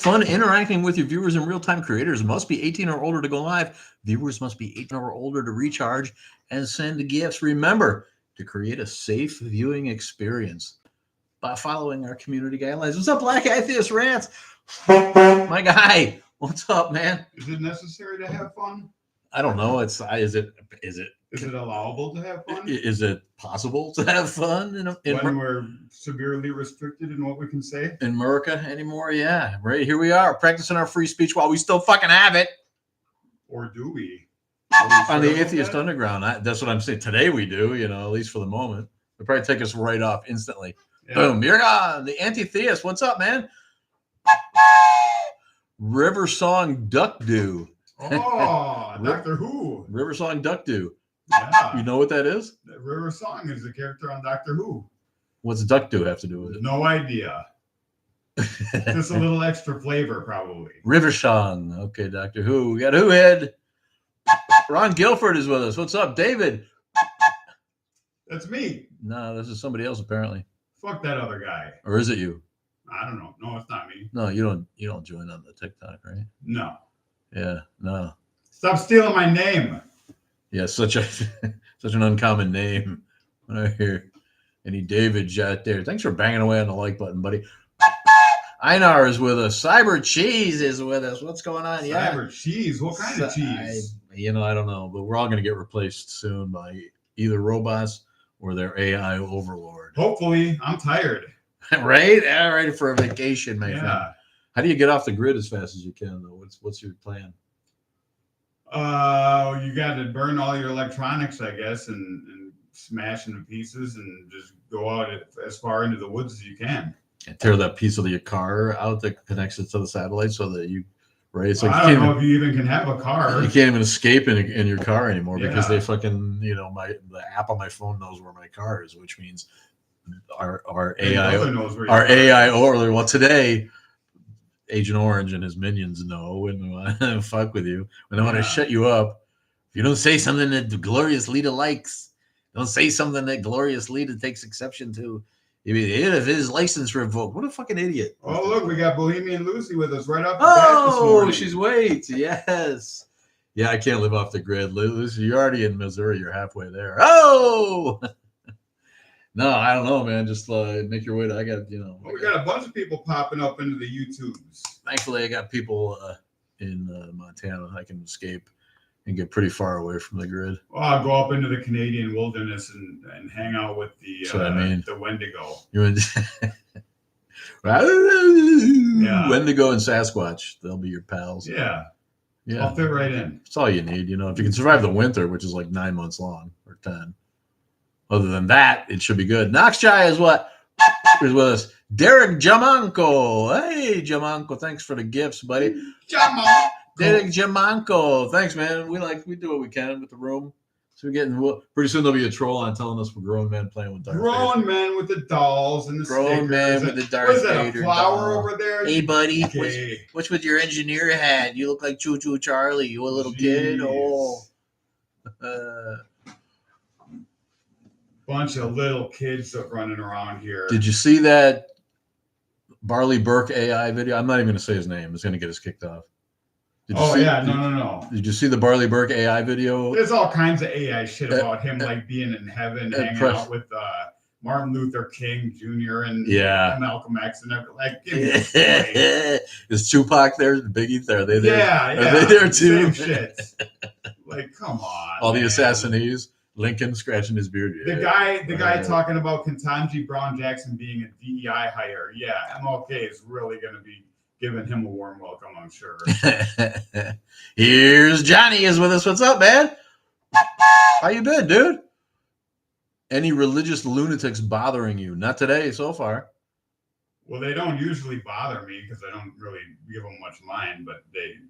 Fun interacting with your viewers in real time. Creators must be 18 or older to go live. Viewers must be 18 or older to recharge and send gifts. Remember to create a safe viewing experience by following our community guidelines. What's up, Black Atheist Rants? My guy, what's up, man? Is it necessary to have fun? I don't know. Is it allowable to have fun? Is it possible to have fun when we're severely restricted in what we can say in America anymore? Yeah, right. Here we are practicing our free speech while we still fucking have it. Or do we? On the Atheist Underground. That's what I'm saying. Today we do, at least for the moment. They'll probably take us right off instantly. Yeah. Boom, you're gone. The Anti-Theist. What's up, man? River Song Duck Do. Oh, Doctor Who. River Song Duck Do. Yeah. You know what that is? River Song is a character on Doctor Who. What's Duck Do have to do with it? No idea. Just a little extra flavor, probably. River Song. Okay, Doctor Who. We got Who Head. Ron Guilford is with us. What's up, David? That's me. No, this is somebody else apparently. Fuck that other guy. Or is it you? I don't know. No, it's not me. No, you don't join on the TikTok, right? No. Yeah, no. Stop stealing my name. Yeah, such an uncommon name. When I hear any David out there. Thanks for banging away on the like button, buddy. Einar is with us. Cyber Cheese is with us. What's going on? Cyber Cheese? What kind of cheese? I don't know, but we're all going to get replaced soon by either robots or their AI overlord. Hopefully. I'm tired. Right? I'm ready for a vacation, my friend. How do you get off the grid as fast as you can, though? What's your plan? You got to burn all your electronics, I guess, and smash into pieces and just go out as far into the woods as you can. And tear that piece of your car out that connects it to the satellite so that you, right? So I don't know if you even can have a car. You can't even escape in your car anymore because they fucking, the app on my phone knows where my car is, which means our AI overlord. Well, today, Agent Orange and his minions know when they want to fuck with you, when they want to shut you up. If you don't say something that the glorious leader likes, don't say something that glorious leader takes exception to. If his license revoked, what a fucking idiot! Oh, look, we got Bohemian Lucy with us right off the bat this morning. She's wait, yes, yeah. I can't live off the grid, Lucy. You're already in Missouri. You're halfway there. Oh. No, I don't know, man. Just make your way to. Well, we got a bunch of people popping up into the YouTubes. Thankfully, I got people in Montana. I can escape and get pretty far away from the grid. Well, I'll go up into the Canadian wilderness and hang out with the Wendigo. Wendigo and Sasquatch. They'll be your pals. Yeah. I'll fit right in. That's all you need. If you can survive the winter, which is like 9 months long or 10. Other than that, it should be good. Noxchai is with us. Derek Jamanco. Hey, Jamanco. Thanks for the gifts, buddy. Derek Jamanco. Thanks, man. We do what we can with the room. So we're getting pretty soon there'll be a troll on telling us we're grown men playing with Darth Vader. Grown men with the dolls and the grown stickers. Men with the Darth Vader. What is that, a flower over there? Hey, buddy. Okay. What's with your engineer hat? You look like Choo Choo Charlie. You a little kid? Oh. Bunch of little kids running around here. Did you see that Barley Burke AI video? I'm not even going to say his name. It's going to get us kicked off. No. Did you see the Barley Burke AI video? There's all kinds of AI shit about him, like being in heaven, hanging out with Martin Luther King Jr. and Malcolm X and everything. Like, give me a break. Is Tupac there? The Biggie there? Are they there? Yeah. Are they there too? Same shit. Like, come on. All the assassinees. Lincoln scratching his beard. The guy talking about Ketanji Brown Jackson being a DEI hire. Yeah, MLK is really going to be giving him a warm welcome, I'm sure. Here's Johnny is with us. What's up, man? How you been, dude? Any religious lunatics bothering you? Not today, so far. Well, they don't usually bother me because I don't really give them much mind, but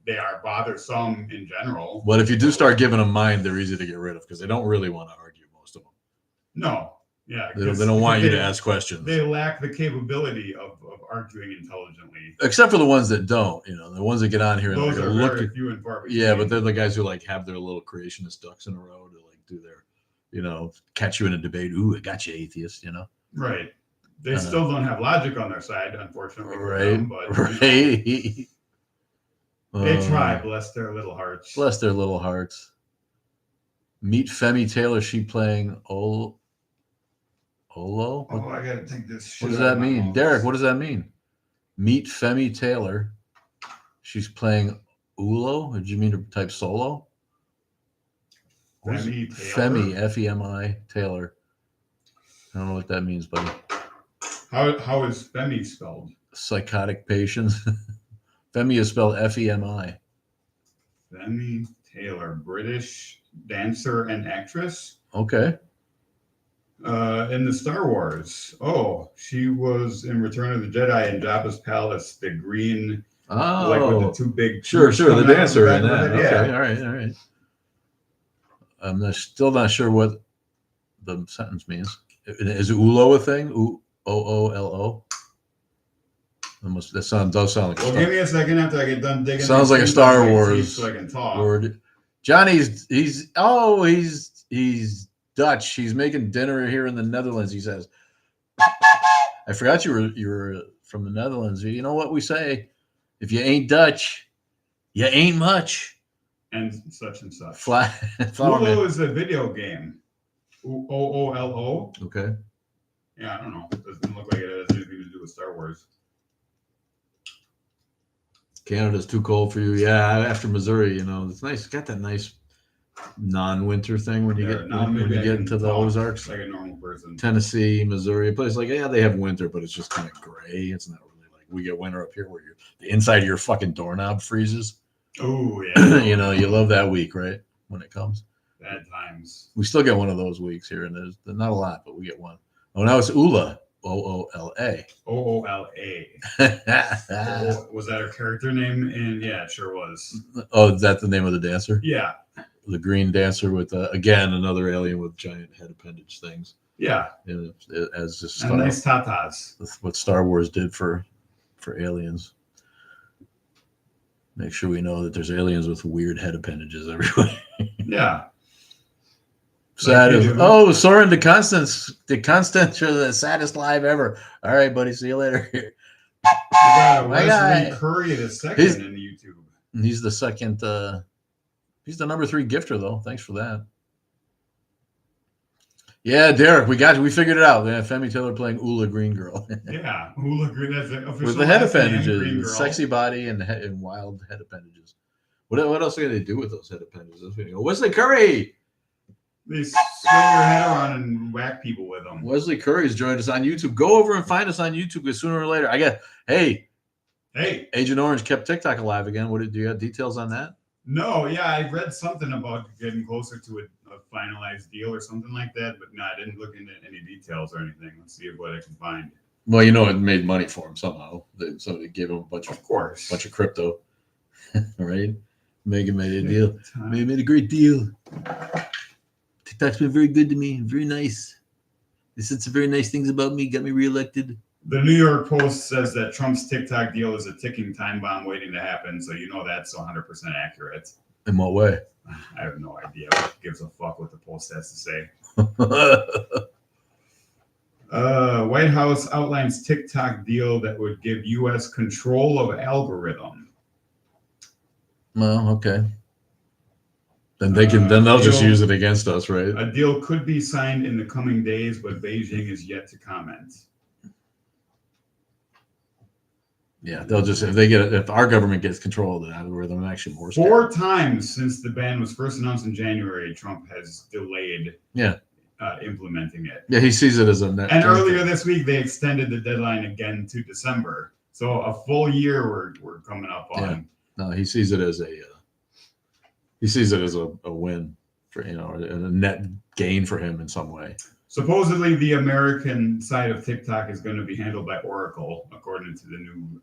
they are bothersome in general. Well, if you do start giving them mind, they're easy to get rid of because they don't really want to argue, most of them. No. Yeah. They don't want you to ask questions. They lack the capability of arguing intelligently. Except for the ones that don't, the ones that get on here and those are very few and far between. Yeah, but they're the guys who have their little creationist ducks in a row to do their, catch you in a debate. Ooh, I got you, atheist, Right. They still don't have logic on their side, unfortunately. Right. Them, but, right. They try, bless their little hearts. Bless their little hearts. Meet Femi Taylor. She playing Olo? Oh, I gotta take this shit. What does that mean? Derek, what does that mean? Meet Femi Taylor. She's playing Ulo? Or did you mean to type solo? Femi Taylor? Femi, F-E-M-I, Taylor. I don't know what that means, buddy. How is Femi spelled? Psychotic patients. Femi is spelled F-E-M-I. Femi Taylor, British dancer and actress. Okay. In the Star Wars. Oh, she was in Return of the Jedi in Jabba's palace, the green, like with the two big. Sure, the dancer in that. Yeah. Okay, all right. I'm still not sure what the sentence means. Is Ulo a thing? O-O-L-O? Almost, that does sound like. Well, give me a second after I get done digging. Sounds like a Star Wars so I can talk. word. Johnny's he's Dutch. He's making dinner here in the Netherlands. He says, "I forgot you were from the Netherlands. You know what we say? If you ain't Dutch, you ain't much." And such and such. Ulo is a video game. O-O-L-O. Okay. Yeah, I don't know. It doesn't look like it has anything to do with Star Wars. Canada's too cold for you. Yeah, after Missouri, it's nice. It's got that nice non-winter thing when you get into the Ozarks. Like a normal person. Tennessee, Missouri, a place like, yeah, they have winter, but it's just kind of gray. It's not really like we get winter up here where the inside of your fucking doorknob freezes. Oh, yeah. You love that week, right? When it comes. Bad times. We still get one of those weeks here, and there's not a lot, but we get one. Oh, now it's Ula. O-O-L-A. O-O-L-A. Was that her character name? And yeah, it sure was. Oh, is that the name of the dancer? Yeah. The green dancer with, again, another alien with giant head appendage things. Yeah. As just nice tatas. That's what Star Wars did for aliens. Make sure we know that there's aliens with weird head appendages everywhere. Yeah. Sad Soren de Constance, you're the saddest live ever. All right, buddy. See you later. We got Wesley Curry the second in YouTube. He's the second. He's the number 3 gifter, though. Thanks for that. Yeah, Derek, we got you. We figured it out. Femi Taylor playing Ula Green Girl. Yeah, Ula Green. That's the official. With the head appendages, sexy body and wild head appendages. What else are they do with those head appendages? Wesley Curry. They swing your head around and whack people with them. Wesley Curry's joined us on YouTube. Go over and find us on YouTube because sooner or later, hey, Agent Orange kept TikTok alive again. Do you have details on that? No, yeah, I read something about getting closer to a finalized deal or something like that, but no, I didn't look into any details or anything. Let's see what I can find. Well, it made money for him somehow. Somebody gave him a bunch of crypto, right? Megan made a deal. Megan made a great deal. TikTok's been very good to me. Very nice. They said some very nice things about me. Got me reelected. The New York Post says that Trump's TikTok deal is a ticking time bomb waiting to happen. So that's 100% accurate. In what way? I have no idea. What gives a fuck what the Post has to say? White House outlines TikTok deal that would give U.S. control of algorithm. Well, okay. Then they'll just use it against us, right? A deal could be signed in the coming days, but Beijing is yet to comment. Yeah, they'll just if our government gets control of the algorithm, actually more. 4 times since the ban was first announced in January, Trump has delayed. Implementing it. Yeah, he sees it as a net. And earlier this week, they extended the deadline again to December. So a full year we're coming up on. Yeah. No, he sees it as a win for a net gain for him in some way. Supposedly, the American side of TikTok is going to be handled by Oracle, according to the new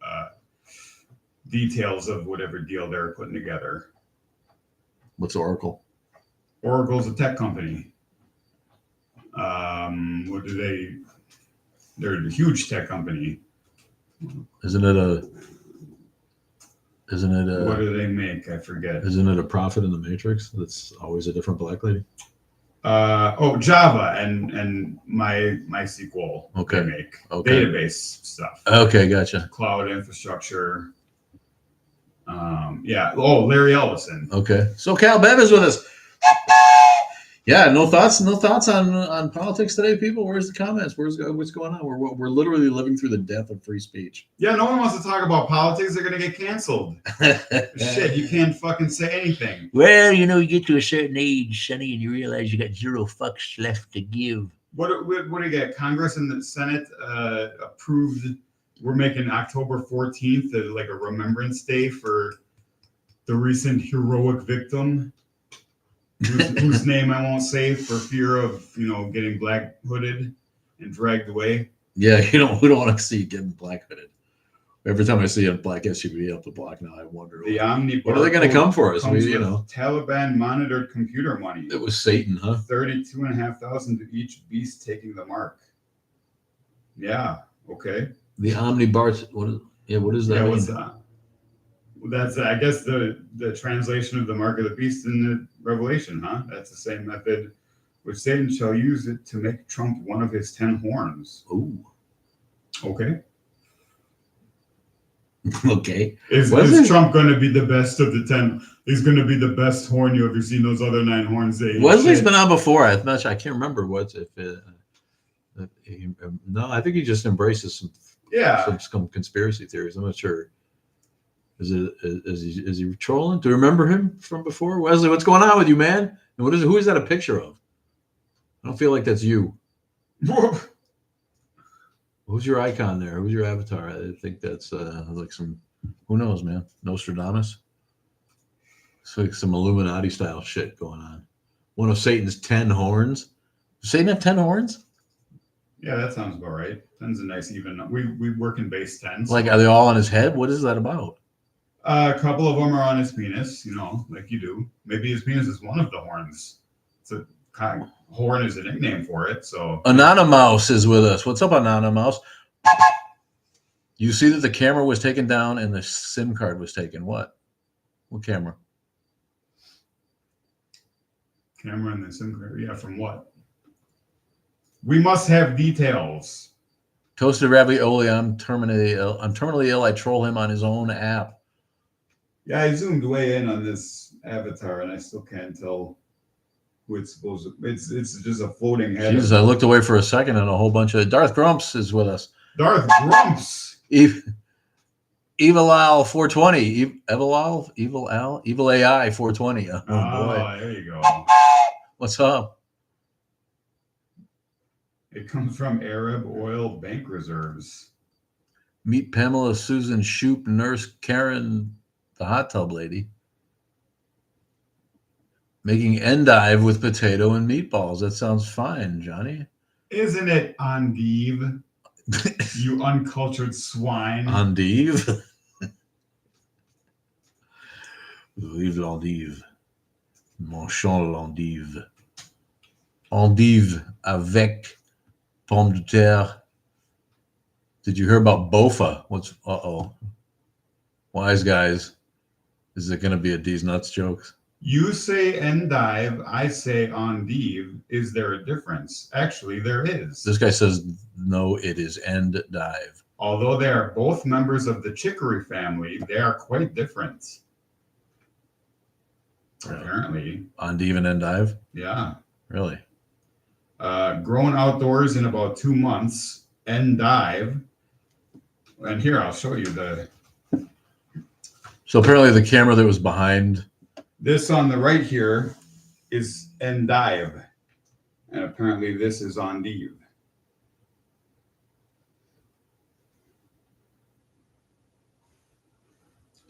details of whatever deal they're putting together. What's Oracle? Oracle's a tech company. What do they? They're a huge tech company. Isn't it a? What do they make? I forget. Isn't it a prophet in the Matrix? That's always a different black lady. Java and MySQL. Okay. They make database stuff. Okay, gotcha. Cloud infrastructure. Yeah. Oh, Larry Ellison. Okay. So Cal Bev is with us. Yeah. No thoughts on politics today, people. Where's the comments? What's going on? We're literally living through the death of free speech. Yeah. No one wants to talk about politics. They're gonna get canceled. Shit, you can't fucking say anything. Well, you get to a certain age, Sonny, and you realize you got 0 fucks left to give. What do you get? Congress and the Senate approved. We're making October 14th like a remembrance day for the recent heroic victim, whose name I won't say for fear of getting black hooded and dragged away. Yeah, we don't want to see getting black hooded. Every time I see a black SUV up the block now, I wonder what are they going to come for us? Taliban monitored computer money. It was Satan, huh? 32,500 to each beast taking the mark. Yeah. Okay. The omnibars. What is that? Yeah, what's that? That's I guess the translation of the mark of the beast in the Revelation, huh? That's the same method which Satan shall use it to make Trump one of his 10 horns. Ooh. Okay. Okay. Is Trump going to be the best of the 10? He's going to be the best horn you ever seen. Those other 9 horns. Wesley's been on before. I can't remember no, I think he just embraces some conspiracy theories. I'm not sure. Is he trolling? Do you remember him from before? Wesley, what's going on with you, man? And who is that a picture of? I don't feel like that's you. Who's your icon there? Who's your avatar? I think that's like some, who knows, man? Nostradamus? It's like some Illuminati style shit going on. One of Satan's 10 horns. Does Satan have 10 horns? Yeah, that sounds about right. 10's a nice even. We work in base 10s. Like, are they all on his head? What is that about? A couple of them are on his penis, like you do. Maybe his penis is one of the horns. It's a kind of, horn is a nickname for it. So Anonymous is with us. What's up, Anonymous? You see that the camera was taken down and the SIM card was taken. What camera? Camera and the SIM card. Yeah, from what? We must have details. Toasted ravioli. I'm terminally ill. I troll him on his own app. Yeah, I zoomed way in on this avatar, and I still can't tell who it's supposed to. It's just a floating head. Jesus, I looked away for a second, and a whole bunch of Darth Grumps is with us. Darth Grumps. Evil Al 420. Evil AI 420. Oh boy. There you go. What's up? It comes from Arab Oil Bank Reserves. Meet Pamela Susan Shoop, Nurse Karen, the hot tub lady, making endive with potato and meatballs. That sounds fine, Johnny. Isn't it endive? You uncultured swine. Endive? Vive l'endive. Manchons l'endive. Endive avec pomme de terre. Did you hear about Bofa? Wise guys. Is it going to be a D's Nuts joke? You say endive, I say endive. Is there a difference? Actually, there is. This guy says, no, it is endive. Although they are both members of the chicory family, they are quite different. Apparently. Endive and endive? Yeah. Really? Grown outdoors in about 2 months. Endive. And here, I'll show you the... So apparently the camera that was behind... This on the right here is endive. And apparently this is endive.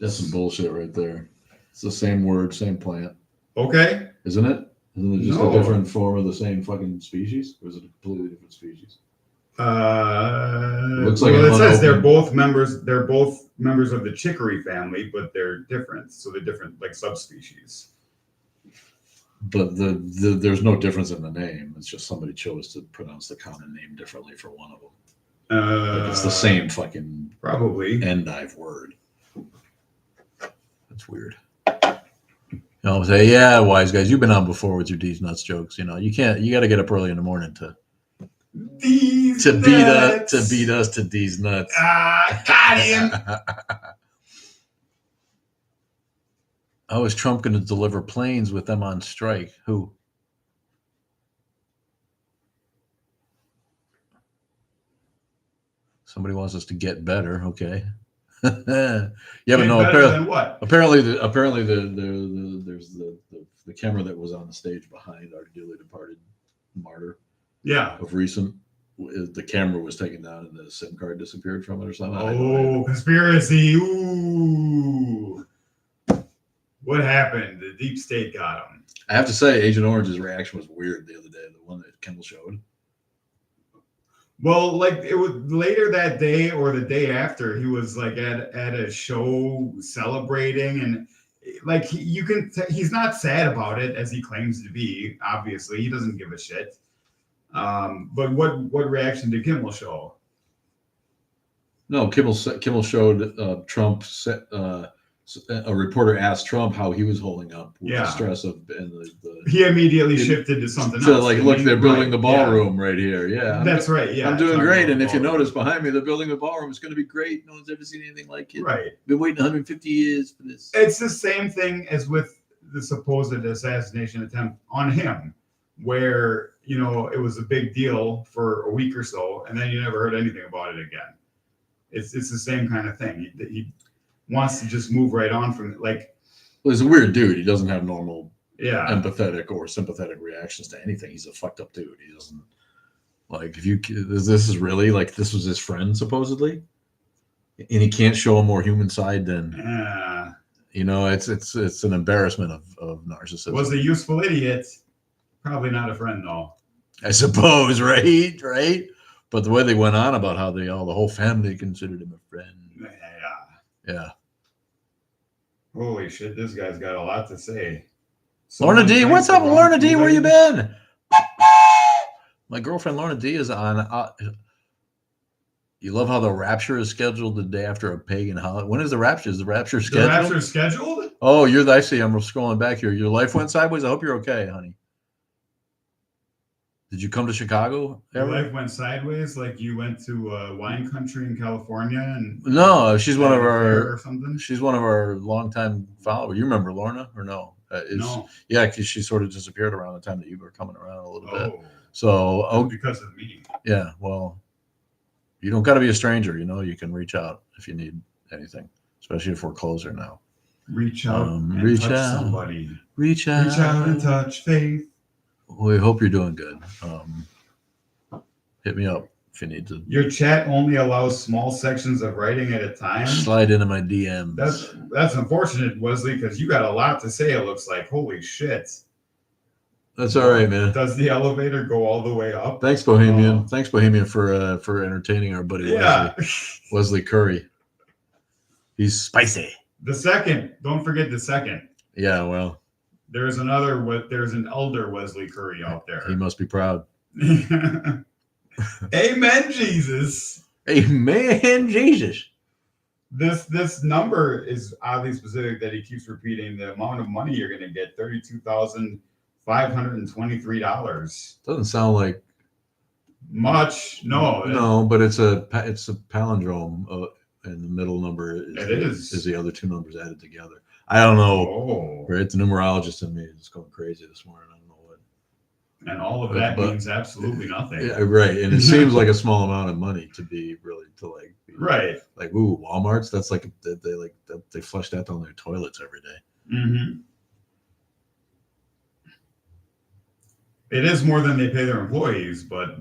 That's some bullshit right there. It's the same word, same plant. Okay. Isn't it? Isn't it just a different form of the same fucking species? Or is it a completely different species? Looks like it says they're both members. They're both members of the chicory family, but they're different. So they're different, like subspecies. But there's no difference in the name. It's just somebody chose to pronounce the common name differently for one of them. Like it's the same fucking probably endive word. That's weird. I'll say, yeah, wise guys, you've been on before with your D's nuts jokes. You know, you got to get up early in the morning to These beat nuts. us to D's nuts. Got him. How is Trump going to deliver planes with them on strike? Who? Somebody wants us to get better. Okay. Yeah, but no. Apparently, there's the camera that was on the stage behind our dearly departed martyr. Yeah. Of recent, the camera was taken down and the SIM card disappeared from it or something. Oh, conspiracy! Ooh, what happened? The deep state got him. I have to say, Agent Orange's reaction was weird the other day. The one that Kimmel showed. Well, like it was later that day or the day after, he was like at a show celebrating, and like he's not sad about it as he claims to be. Obviously, he doesn't give a shit. But what reaction did Kimmel show? No, Kimmel showed Trump. A reporter asked Trump how he was holding up with the stress of and the he immediately shifted to something else. else. Like, look, they're building the ballroom right here. Yeah, that's right. Yeah, I'm doing great. And if you notice behind me, they're building the ballroom. It's going to be great. No one's ever seen anything like it. Right. Been waiting 150 years for this. It's the same thing as with the supposed assassination attempt on him, where it was a big deal for a week or so, and then you never heard anything about it again. It's the same kind of thing. He wants to just move right on from it. Like, well, he's a weird dude. He doesn't have normal, empathetic or sympathetic reactions to anything. He's a fucked up dude. He doesn't like this is really like this was his friend supposedly, and he can't show a more human side than. It's an embarrassment of narcissism. Was a useful idiot. Probably not a friend though. I suppose, right? But the way they went on about how the whole family considered him a friend. Yeah. Holy shit, this guy's got a lot to say. Lorna D, what's up, Lorna D? Where you been? My girlfriend Lorna D is on. You love how the rapture is scheduled the day after a pagan holiday. When is the rapture? Is the rapture scheduled? The rapture is scheduled? Oh, I see. I'm scrolling back here. Your life went sideways. I hope you're okay, honey. Did you come to Chicago? Your life went sideways, like you went to wine country in California, and no, she's one of our or something. She's one of our longtime followers. You remember Lorna or no? No. Yeah, because she sort of disappeared around the time that you were coming around a little bit. So because of me. Yeah, well, you don't got to be a stranger. You can reach out if you need anything, especially if we're closer now. Reach out and touch somebody. Reach out and touch faith. We hope you're doing good. Hit me up if you need to. Your chat only allows small sections of writing at a time. Slide into my DMs. That's unfortunate, Wesley, because you got a lot to say. It looks like, holy shit. That's all right, man. Does the elevator go all the way up? Thanks, Bohemian. Thanks, Bohemian, for entertaining our buddy Wesley Curry. He's spicy. The second. Don't forget the second. Yeah, well. There's an elder Wesley Curry out there. He must be proud. Amen, Jesus. Amen, Jesus. This number is oddly specific that he keeps repeating. The amount of money you're going to get, $32,523. Doesn't sound like much. No, but it's a palindrome. And the middle number is the other two numbers added together. I don't know. Right, the numerologist in me is going crazy this morning. I don't know what. And all of that means absolutely nothing. Yeah, right. And it seems like a small amount of money to be really right. Like Walmart's. That's like they flush that down their toilets every day. Mm-hmm. It is more than they pay their employees, but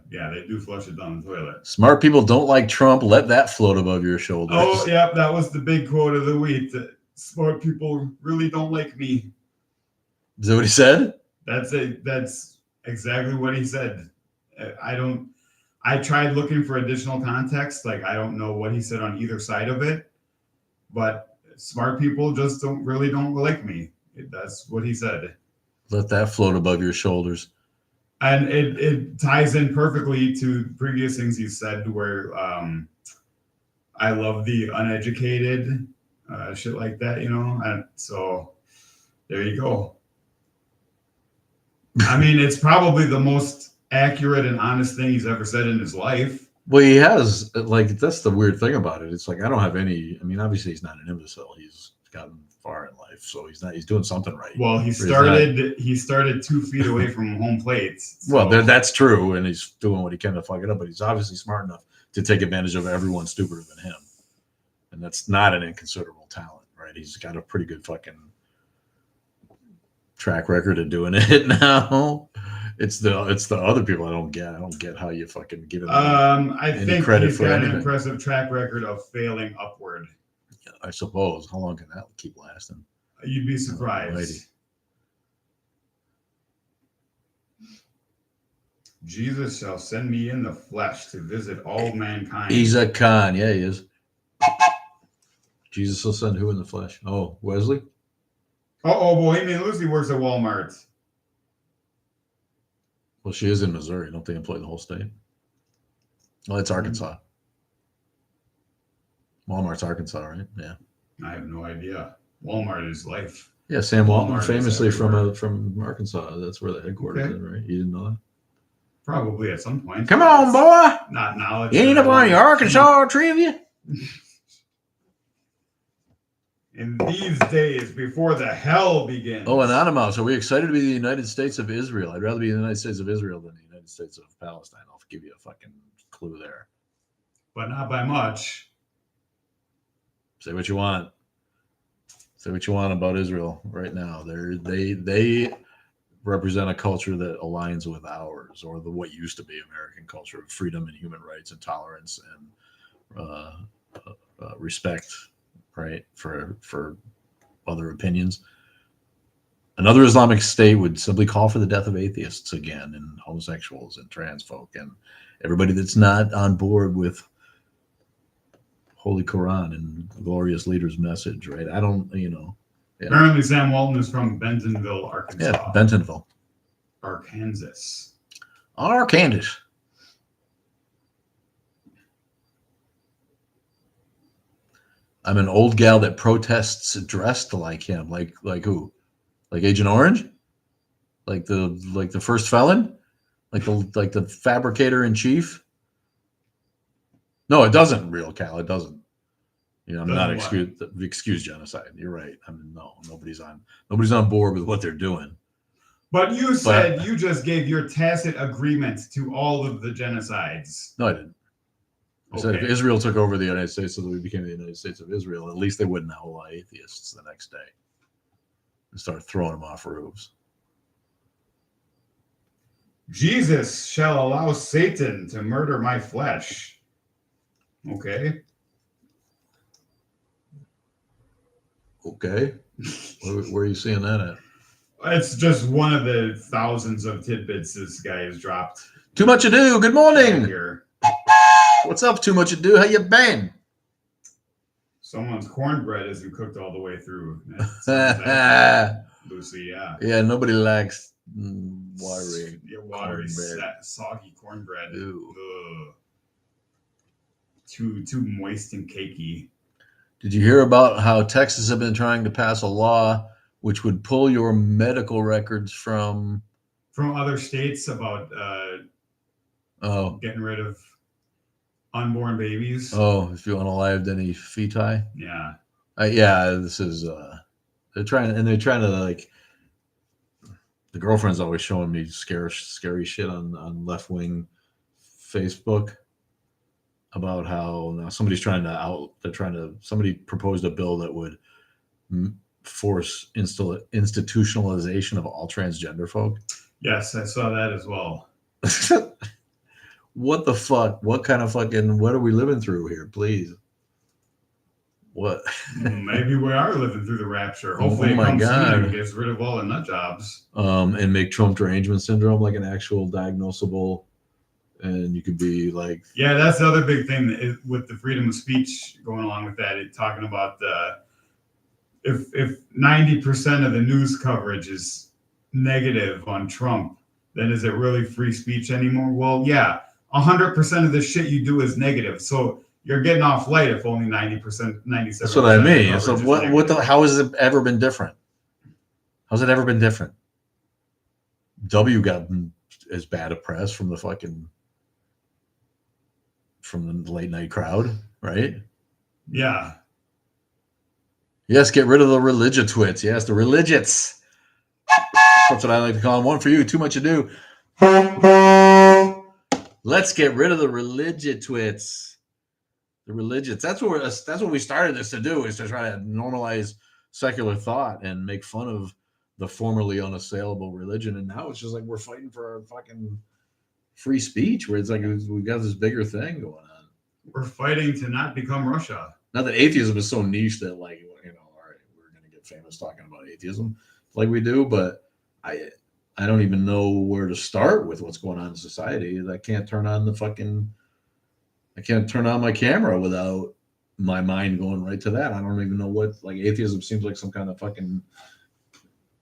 they do flush it down the toilet. Smart people don't like Trump. Let that float above your shoulders. Oh, yeah, that was the big quote of the week. Smart people really don't like me. Is that what he said? That's exactly what he said. I tried looking for additional context. Like, I don't know what he said on either side of it, but smart people just don't like me. That's what he said. Let that float above your shoulders. And it ties in perfectly to previous things he said where I love the uneducated, shit like that, And so There you go. I mean, it's probably the most accurate and honest thing he's ever said in his life. Well, he has, like, that's the weird thing about it. It's like, I don't have any, I mean, obviously he's not an imbecile. He's gotten far in life, so he's doing something right. Well, he started 2 feet away from home plate. So. Well, that's true, and he's doing what he can to fuck it up, but he's obviously smart enough to take advantage of everyone stupider than him. And that's not an inconsiderable talent, right? He's got a pretty good fucking track record of doing it now. It's the other people I don't get. I don't get how you fucking give him I think credit he's for got anything. an impressive track record of failing upward. I suppose. How long can that keep lasting? You'd be surprised. Jesus shall send me in the flesh to visit all mankind. He's a con. Yeah, he is. Jesus will send who in the flesh? Oh, Wesley? Oh, Bohemian Lucy works at Walmart. Well, she is in Missouri. Don't they employ the whole state? Well, it's Arkansas. Walmart's Arkansas, right? Yeah. I have no idea. Walmart is life. Yeah, Sam Walton, Walmart famously from Arkansas. That's where the headquarters is, right? You didn't know that? Probably at some point. Come on, boy. Not knowledge. You ain't up on your Arkansas trivia? In these days, before the hell begins. Oh, Anonymous, are we excited to be the United States of Israel? I'd rather be the United States of Israel than the United States of Palestine. I'll give you a fucking clue there. But not by much. Say what you want. Say what you want about Israel right now. They represent a culture that aligns with ours, or what used to be American culture of freedom and human rights and tolerance and respect, right, for other opinions. Another Islamic state would simply call for the death of atheists again, and homosexuals and trans folk and everybody that's not on board with Holy Quran and glorious leader's message, right? I don't, Yeah. Apparently, Sam Walton is from Bentonville, Arkansas. Yeah, Bentonville. Arkansas. I'm an old gal that protests dressed like him. Like who? Like Agent Orange? Like the first felon? Like the fabricator in chief? No, it doesn't, real Cal. It doesn't. I'm not excuse genocide. You're right. I mean, no, nobody's on board with what they're doing. But you said you just gave your tacit agreement to all of the genocides. No, I didn't. I said if Israel took over the United States so that we became the United States of Israel, at least they wouldn't outlaw atheists the next day and start throwing them off roofs. Jesus shall allow Satan to murder my flesh. Okay. Okay. Where are you seeing that at? It's just one of the thousands of tidbits this guy has dropped. Too much ado. Good morning. Here. What's up, Too Much Ado? How you been? Someone's cornbread isn't cooked all the way through. Lucy, yeah. Yeah, nobody likes watery soggy cornbread. Too moist and cakey. Did you hear about how Texas have been trying to pass a law which would pull your medical records from other states about getting rid of unborn babies? Oh, if you unalived any feti? Yeah. This is they're trying to like, the girlfriend's always showing me scary shit on left-wing Facebook about how now somebody proposed a bill that would force institutionalization of all transgender folk. Yes, I saw that as well. What the fuck? What kind of fucking, what are we living through here, please? What? Maybe we are living through the rapture. Hopefully it comes soon and gets rid of all the nut jobs. And make Trump derangement syndrome like an actual diagnosable, and you could be like... Yeah, that's the other big thing with the freedom of speech going along with that. Talking about if 90% of the news coverage is negative on Trump, then is it really free speech anymore? Well, yeah, 100% of the shit you do is negative. So you're getting off light if only 90%, 97%. That's what I mean. So how has it ever been different? How's it ever been different? W got as bad a press from the late night crowd, right? Yeah. Yes, get rid of the religitwits. Yes, the religits. That's what I like to call them. One for you, too much to do. Let's get rid of the religitwits. The religions. That's what we started this to do, is to try to normalize secular thought and make fun of the formerly unassailable religion. And now it's just like we're fighting for our fucking free speech, where it's like we've got this bigger thing going on. We're fighting to not become Russia. Not that atheism is so niche that, like, all right, we're gonna get famous talking about atheism like we do, but I don't even know where to start with what's going on in society. I can't turn on my camera without my mind going right to that. I don't even know what, like, atheism seems like some kind of fucking,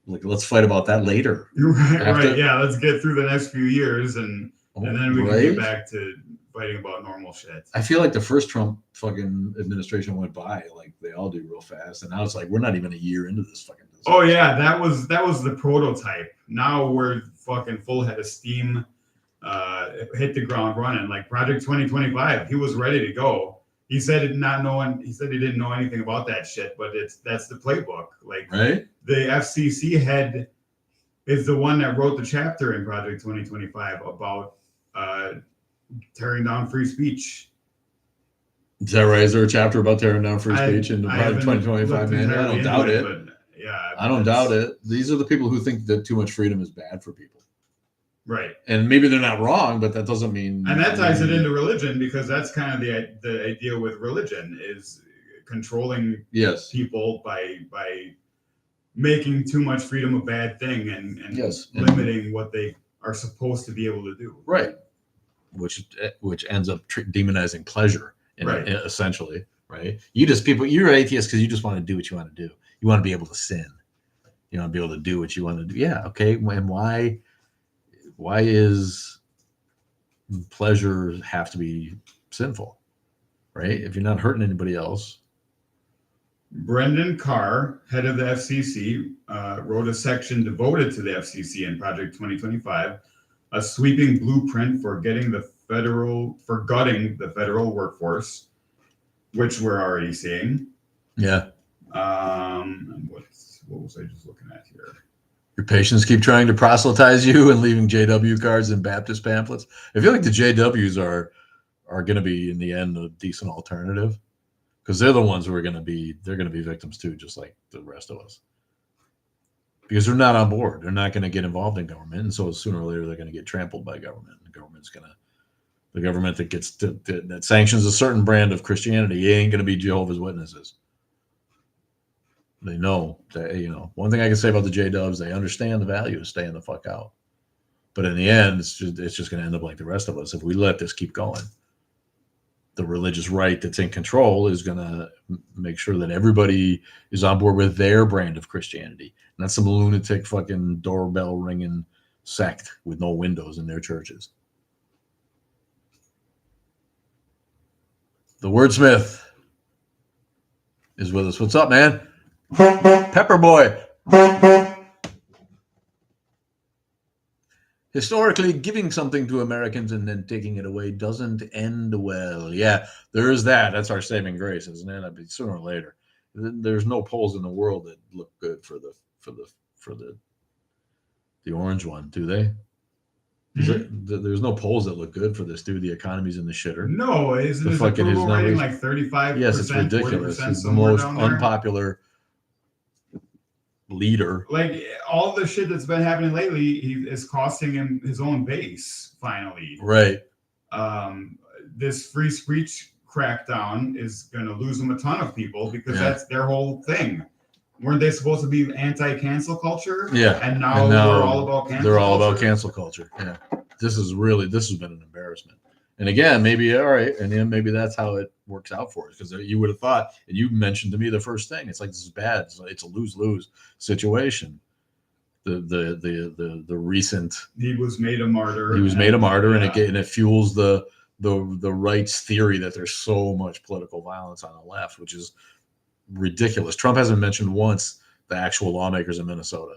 like, let's fight about that later. Right. Yeah. Let's get through the next few years and then we can get back to fighting about normal shit. I feel like the first Trump fucking administration went by, like they all do, real fast. And now it's like, we're not even a year into this fucking disaster. Oh yeah. That was the prototype. Now we're fucking full head of steam. Hit the ground running. Like Project 2025, he was ready to go. He said he didn't know anything about that shit, but that's the playbook. Like, right? The FCC head is the one that wrote the chapter in Project 2025 about tearing down free speech. Is that right? Is there a chapter about tearing down free speech in the Project 2025? Man, I don't doubt it. Yeah, I don't doubt it. These are the people who think that too much freedom is bad for people. Right. And maybe they're not wrong, but that doesn't mean. And that ties it into religion, because that's kind of the idea with religion, is controlling people by making too much freedom a bad thing and limiting what they are supposed to be able to do. Right. Which ends up demonizing pleasure, essentially. Right. You're atheist because you just want to do what you want to do. You want to be able to sin. You want to be able to do what you want to do. Yeah. Okay. And why is pleasure have to be sinful, right? If you're not hurting anybody else. Brendan Carr, head of the FCC, wrote a section devoted to the FCC in Project 2025, a sweeping blueprint for gutting the federal workforce, which we're already seeing. Yeah. What was I just looking at here? Your patients keep trying to proselytize you and leaving JW cards and Baptist pamphlets. I feel like the JWs are going to be, in the end, a decent alternative, because they're the ones who are going to be victims too, just like the rest of us. Because they're not on board. They're not going to get involved in government. And so sooner or later, they're going to get trampled by government. The government that sanctions a certain brand of Christianity ain't going to be Jehovah's Witnesses. They know that, one thing I can say about the J-Dubs, they understand the value of staying the fuck out. But in the end, it's just going to end up like the rest of us. If we let this keep going, the religious right that's in control is going to make sure that everybody is on board with their brand of Christianity, not some lunatic fucking doorbell ringing sect with no windows in their churches. The wordsmith is with us. What's up, man? Pepper Boy. Historically, giving something to Americans and then taking it away doesn't end well. Yeah, there is that. That's our saving grace, isn't it? I mean, sooner or later, there's no polls in the world that look good for the orange one, do they? There's no polls that look good for this, dude. The economy's in the shitter. No, isn't his approval rating like 35%? Yes, it's ridiculous. He's the most unpopular leader. Like, all the shit that's been happening lately is costing him his own base, finally. Right. This free speech crackdown is going to lose him a ton of people, because that's their whole thing. Weren't they supposed to be anti-cancel culture? Yeah. And now they're all about cancel culture. They're all about cancel culture. Yeah. This has been an embarrassment. And again, maybe, all right, and then maybe that's how it works out for us, because you would have thought, and you mentioned to me the first thing, it's like, this is bad. It's a lose-lose situation. The recent, he was made a martyr. And it fuels the right's theory that there's so much political violence on the left, which is ridiculous. Trump hasn't mentioned once the actual lawmakers in Minnesota.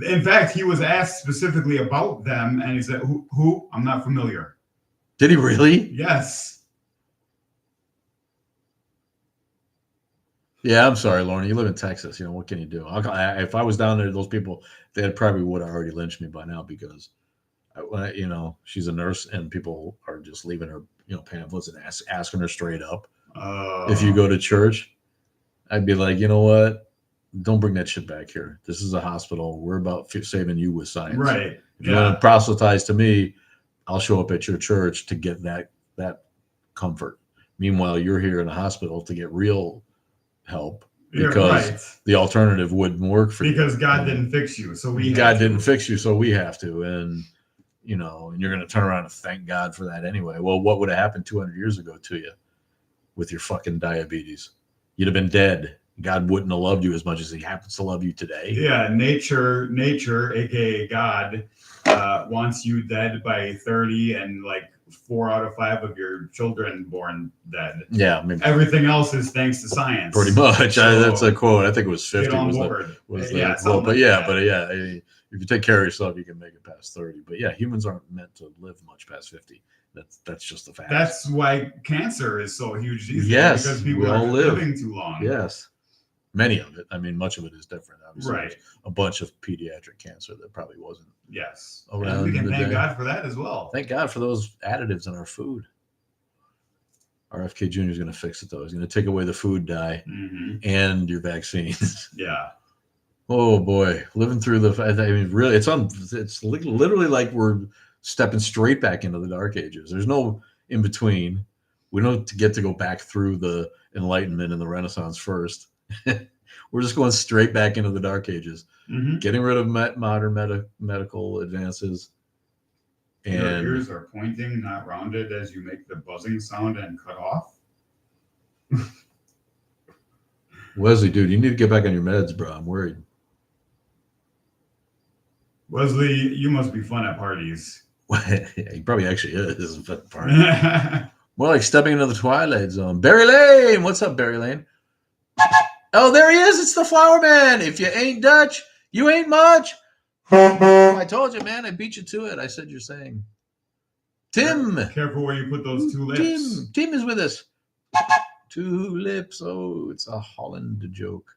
In fact, he was asked specifically about them, and he said, "Who? I'm not familiar." Did he really? Yes. Yeah, I'm sorry, Lauren. You live in Texas. You know, what can you do? If I was down there, those people, they probably would have already lynched me by now because, you know, she's a nurse and people are just leaving her, you know, pamphlets and asking her straight up. If you go to church, I'd be like, you know what? Don't bring that shit back here. This is a hospital. We're about saving you with science. Right. If you want to proselytize to me, I'll show up at your church to get that comfort. Meanwhile, you're here in a hospital to get real help because the alternative wouldn't work for you. Because God didn't fix you, so God didn't fix you, so we have to. And you know, and you're going to turn around and thank God for that anyway. Well, what would have happened 200 years ago to you with your fucking diabetes? You'd have been dead. God wouldn't have loved you as much as he happens to love you today. Yeah, nature, aka God, wants you dead by 30, and like 4 out of 5 of your children born dead. Yeah, everything else is thanks to science. Pretty much. So that's a quote. I think it was 50. Get on board. Was the quote. But yeah, if you take care of yourself, you can make it past 30. But yeah, humans aren't meant to live much past 50. That's just the fact. That's why cancer is so huge these days, because people are living too long. Yes. Many of it. I mean, much of it is different. Obviously, right. A bunch of pediatric cancer that probably wasn't. Yes. Around and we can thank God for that as well. Thank God for those additives in our food. RFK Jr. is going to fix it though. He's going to take away the food dye and your vaccines. Yeah. Oh boy, living through the. I mean, really, it's literally like we're stepping straight back into the dark ages. There's no in between. We don't get to go back through the Enlightenment and the Renaissance first. We're just going straight back into the dark ages, getting rid of modern medical advances. And your ears are pointing, not rounded, as you make the buzzing sound and cut off. Wesley, dude, you need to get back on your meds, bro. I'm worried. Wesley, you must be fun at parties. He probably actually is a fun party. More like stepping into the twilight zone. Barry Lane, what's up, Barry Lane? Oh, there he is. It's the Flower Man. If you ain't Dutch, you ain't much. I told you, man. I beat you to it. I said you're saying. Tim. Careful where you put those 2 lips. Tim is with us. 2 lips. Oh, it's a Holland joke.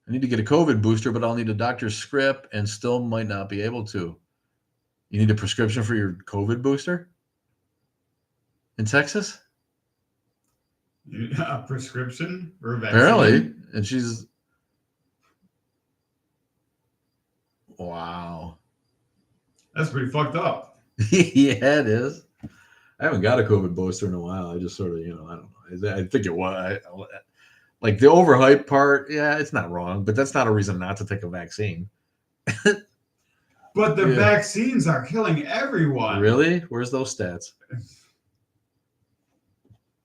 I need to get a COVID booster, but I'll need a doctor's script and still might not be able to. You need a prescription for your COVID booster? In Texas? A prescription or a vaccine? Apparently. And she's... Wow. That's pretty fucked up. Yeah, it is. I haven't got a COVID booster in a while. I just sort of, I don't know. I think it was... like the overhyped part, yeah, it's not wrong, but that's not a reason not to take a vaccine. But the vaccines are killing everyone. Really? Where's those stats?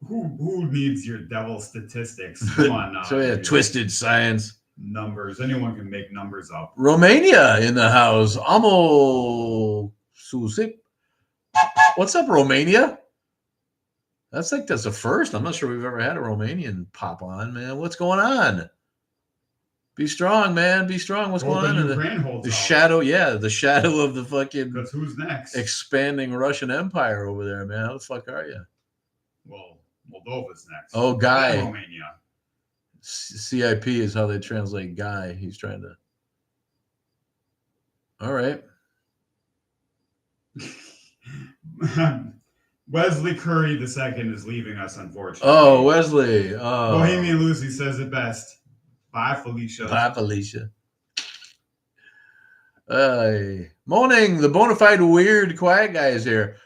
Who needs your devil statistics? Come on now. So yeah, twisted science. Numbers. Anyone can make numbers up. Romania in the house. Amo Susip. What's up, Romania? That's a first. I'm not sure we've ever had a Romanian pop on, man. What's going on? Be strong, man. Be strong. What's going on? The shadow, the shadow of the fucking. Because who's next? Expanding Russian Empire over there, man. How the fuck are you? Well, Moldova's next. Oh, Guy. Romania. CIP is how they translate Guy. He's trying to. All right. Wesley Curry II is leaving us, unfortunately. Oh, Wesley. Oh. Bohemian Lucy says it best. Bye, Felicia. Bye, Felicia. Morning. The bona fide weird quiet guy is here.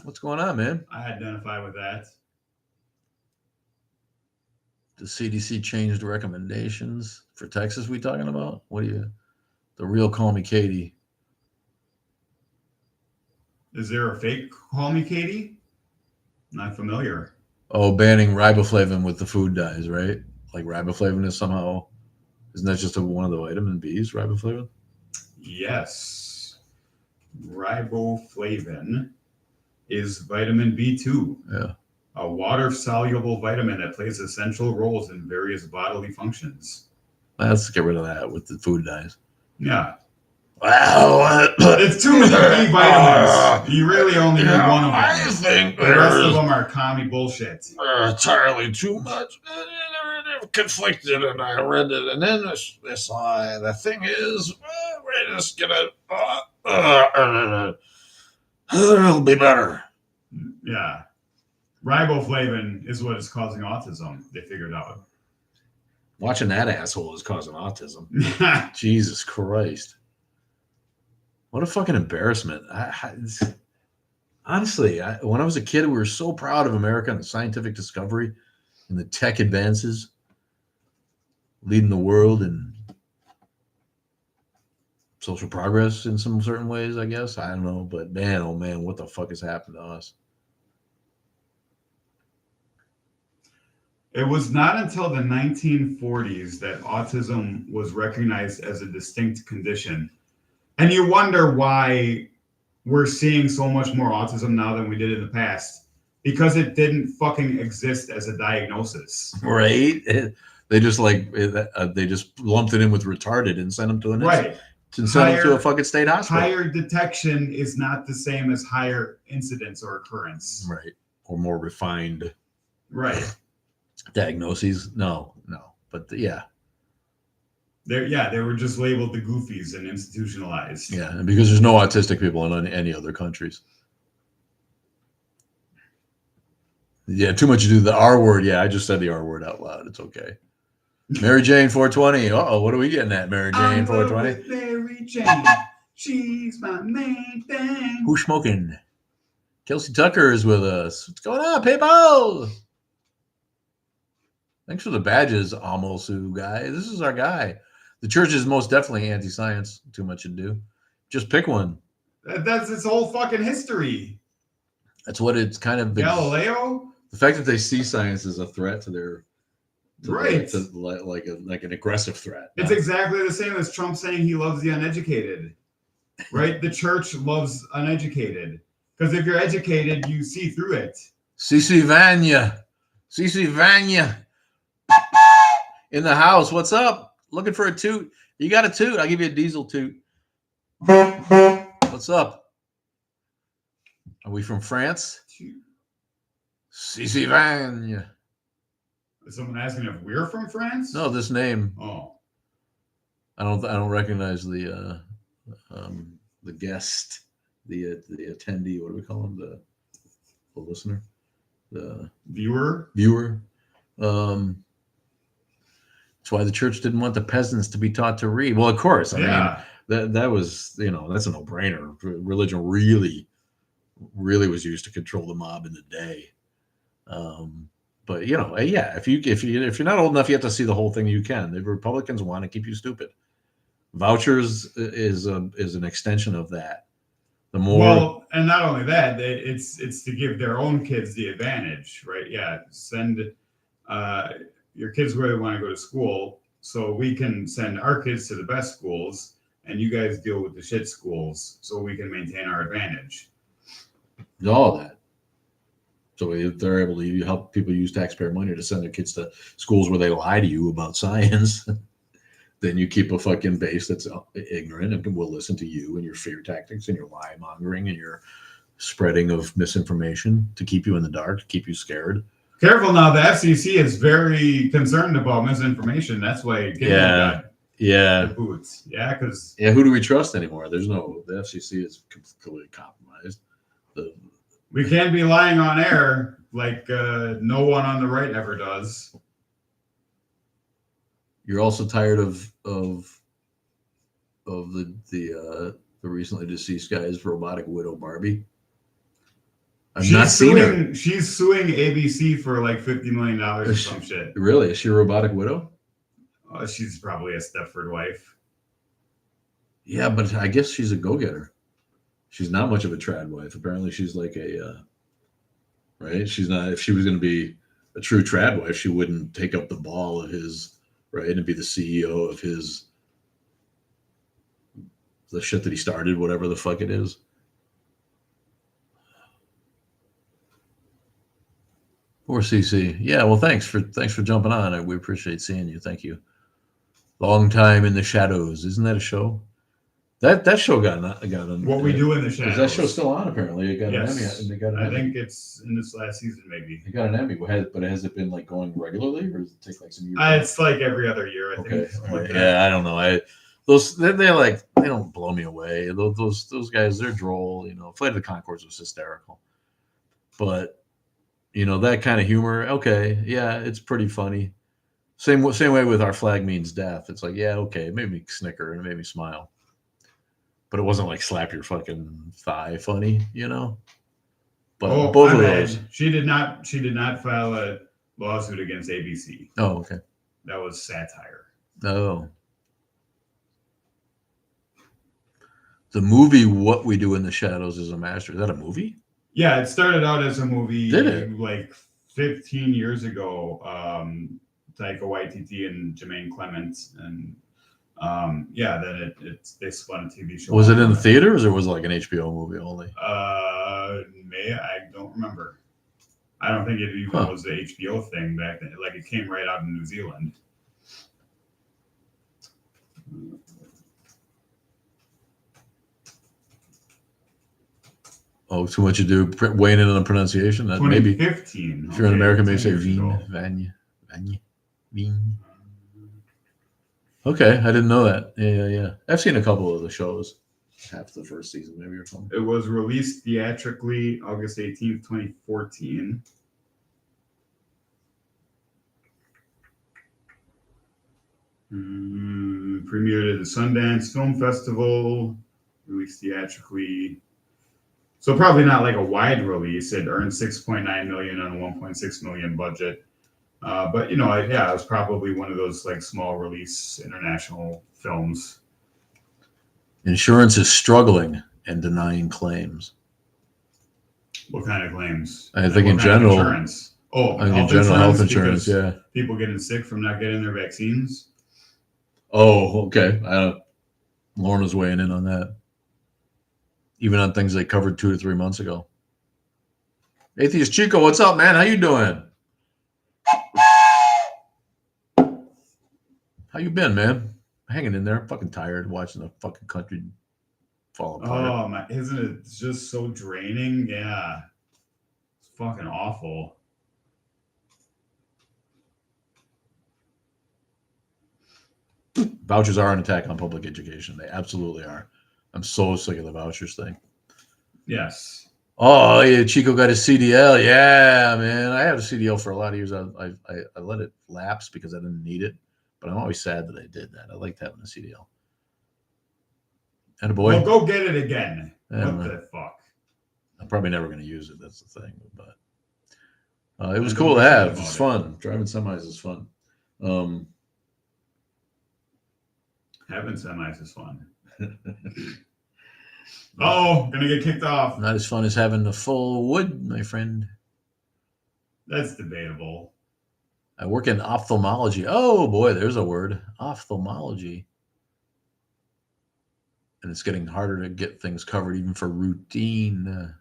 What's going on, man? I identify with that. The CDC changed recommendations for Texas we talking about? What are you? The real Call Me Katie. Is there a fake Call Me Katie? Not familiar. Oh, banning riboflavin with the food dyes, right? Like riboflavin is somehow, isn't that just one of the vitamin B's, riboflavin? Yes. Riboflavin is vitamin B2. Yeah. A water-soluble vitamin that plays essential roles in various bodily functions. Let's get rid of that with the food dyes. Yeah. Well, it's too many B vitamins. You really only need one of them. I think the rest of them are commie bullshit. Entirely too much. Conflicted, and I read it, and then the thing is, we're just gonna. It'll be better. Yeah. Riboflavin is what is causing autism. They figured out. Watching that asshole is causing autism. Jesus Christ. What a fucking embarrassment. Honestly, when I was a kid, we were so proud of America and the scientific discovery and the tech advances, leading the world in social progress in some certain ways, I guess. I don't know. But man, oh man, what the fuck has happened to us? It was not until the 1940s that autism was recognized as a distinct condition. And you wonder why we're seeing so much more autism now than we did in the past. Because it didn't fucking exist as a diagnosis. Right? They just they just lumped it in with retarded and sent them to a fucking state hospital. Higher detection is not the same as higher incidence or occurrence. Right. Or more refined. Right. Diagnoses. No. But yeah. They were just labeled the goofies and institutionalized. Yeah, and because there's no autistic people in any other countries. Yeah, too much to do the R word. Yeah, I just said the R word out loud. It's okay. Mary Jane 420. Uh-oh, what are we getting at, Mary Jane 420? Mary Jane. She's my main thing. Who's smoking? Kelsey Tucker is with us. What's going on, people? Thanks for the badges, Amosu guy. This is our guy. The church is most definitely anti-science. Too much to do. Just pick one. That's its whole fucking history. That's what it's kind of been. Galileo? The fact that they see science as a threat to their... Right. Like an aggressive threat. It's exactly the same as Trump saying he loves the uneducated. Right? The church loves uneducated. Because if you're educated, you see through it. CC Vanya. In the house. What's up? Looking for a toot. You got a toot. I'll give you a diesel toot. What's up? Are we from France? CC Vanya. Is someone asking if we're from France? No, this name. Oh. I don't recognize the guest, the attendee. What do we call him? The listener, the viewer. That's why the church didn't want the peasants to be taught to read. Well, of course. I mean, that was, that's a no-brainer. Religion really was used to control the mob in the day. But if you're not old enough, you have to see the whole thing. You can. The Republicans want to keep you stupid. Vouchers is an extension of that. The more and not only that, it's to give their own kids the advantage, right? Yeah, send your kids where they want to go to school, so we can send our kids to the best schools, and you guys deal with the shit schools, so we can maintain our advantage. All that. So if they're able to help people use taxpayer money to send their kids to schools where they lie to you about science, then you keep a fucking base that's ignorant and will listen to you and your fear tactics and your lie mongering and your spreading of misinformation to keep you in the dark, to keep you scared. Careful now, the FCC is very concerned about misinformation. That's why got the boots. Yeah, because who do we trust anymore? The FCC is completely compromised. We can't be lying on air like no one on the right ever does. You're also tired of the recently deceased guy's robotic widow Barbie. She's suing ABC for like $50 million or some shit. Really? Is she a robotic widow? She's probably a Stepford wife. Yeah, but I guess she's a go-getter. She's not much of a trad wife. Apparently, she's like right? She's not. If she was going to be a true trad wife, she wouldn't take up the ball of his, right, and be the CEO of the shit that he started, whatever the fuck it is. Poor CC. Yeah, well, thanks for jumping on. We appreciate seeing you. Thank you. Long Time in the Shadows. Isn't that a show? That show got an What We Do in the Shadows. Is that show still on? Apparently, it got an Emmy. Yes. They got an I Emmy. think it's in this last season, maybe. It got an Emmy, but has it been like going regularly, or does it take like some years? It's like every other year, I think. Right. Yeah, I don't know. They don't blow me away. Those guys, they're droll. You know, Flight of the Conchords was hysterical, but you know that kind of humor. Okay, yeah, it's pretty funny. Same way with Our Flag Means Death. It's like, yeah, okay, it made me snicker and it made me smile, but it wasn't like slap your fucking thigh funny, you know. But both of those. She did not file a lawsuit against ABC. Oh, okay. That was satire. Oh. The movie What We Do in the Shadows is a master. Is that a movie? Yeah, it started out as a movie. Did it? Like 15 years ago. Taika Waititi and Jermaine Clement, and then they spun a TV show. Was it in the theaters or was it like an HBO movie only? I don't remember. I don't think it even was the HBO thing back then. Like it came right out of New Zealand. Oh, too much ado weighing in on the pronunciation. That 2015. Maybe if you're an American, maybe say Vine. Okay, I didn't know that. Yeah. I've seen a couple of the shows, half the first season maybe or something. It was released theatrically August 18th, 2014. Premiered at the Sundance Film Festival, released theatrically. So probably not like a wide release. It earned $6.9 million on a $1.6 million budget. But you know, it was probably one of those like small release international films. Insurance is struggling and denying claims. What kind of claims? I think in general. Insurance. Oh, health insurance. Yeah. People getting sick from not getting their vaccines. Oh, okay. Lauren was weighing in on that. Even on things they covered 2 to 3 months ago. Atheist Chico, what's up, man? How you doing? How you been, man? Hanging in there. I'm fucking tired watching the fucking country fall apart. Oh my! Isn't it just so draining? Yeah, it's fucking awful. Vouchers are an attack on public education. They absolutely are. I'm so sick of the vouchers thing. Yes. Oh, yeah, Chico got his CDL. Yeah, man. I had a CDL for a lot of years. I let it lapse because I didn't need it. But I'm always sad that I did that. I liked having a CDL. And a boy. Well, go get it again. What the fuck? I'm probably never going to use it. That's the thing. But it was cool to have. It's fun. Driving semis is fun. Having semis is fun. Gonna get kicked off. Not as fun as having the full wood, my friend. That's debatable. I work in ophthalmology. Oh boy, there's a word. Ophthalmology. And it's getting harder to get things covered even for routine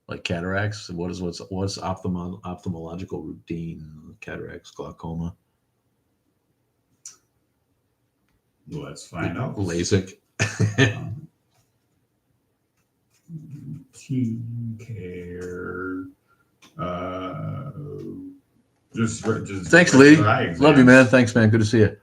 like cataracts. What's ophthalmological routine? Cataracts, glaucoma. Let's find out. LASIK. Teen care. Just thanks, Lee. Love you, man. Thanks, man. Good to see you.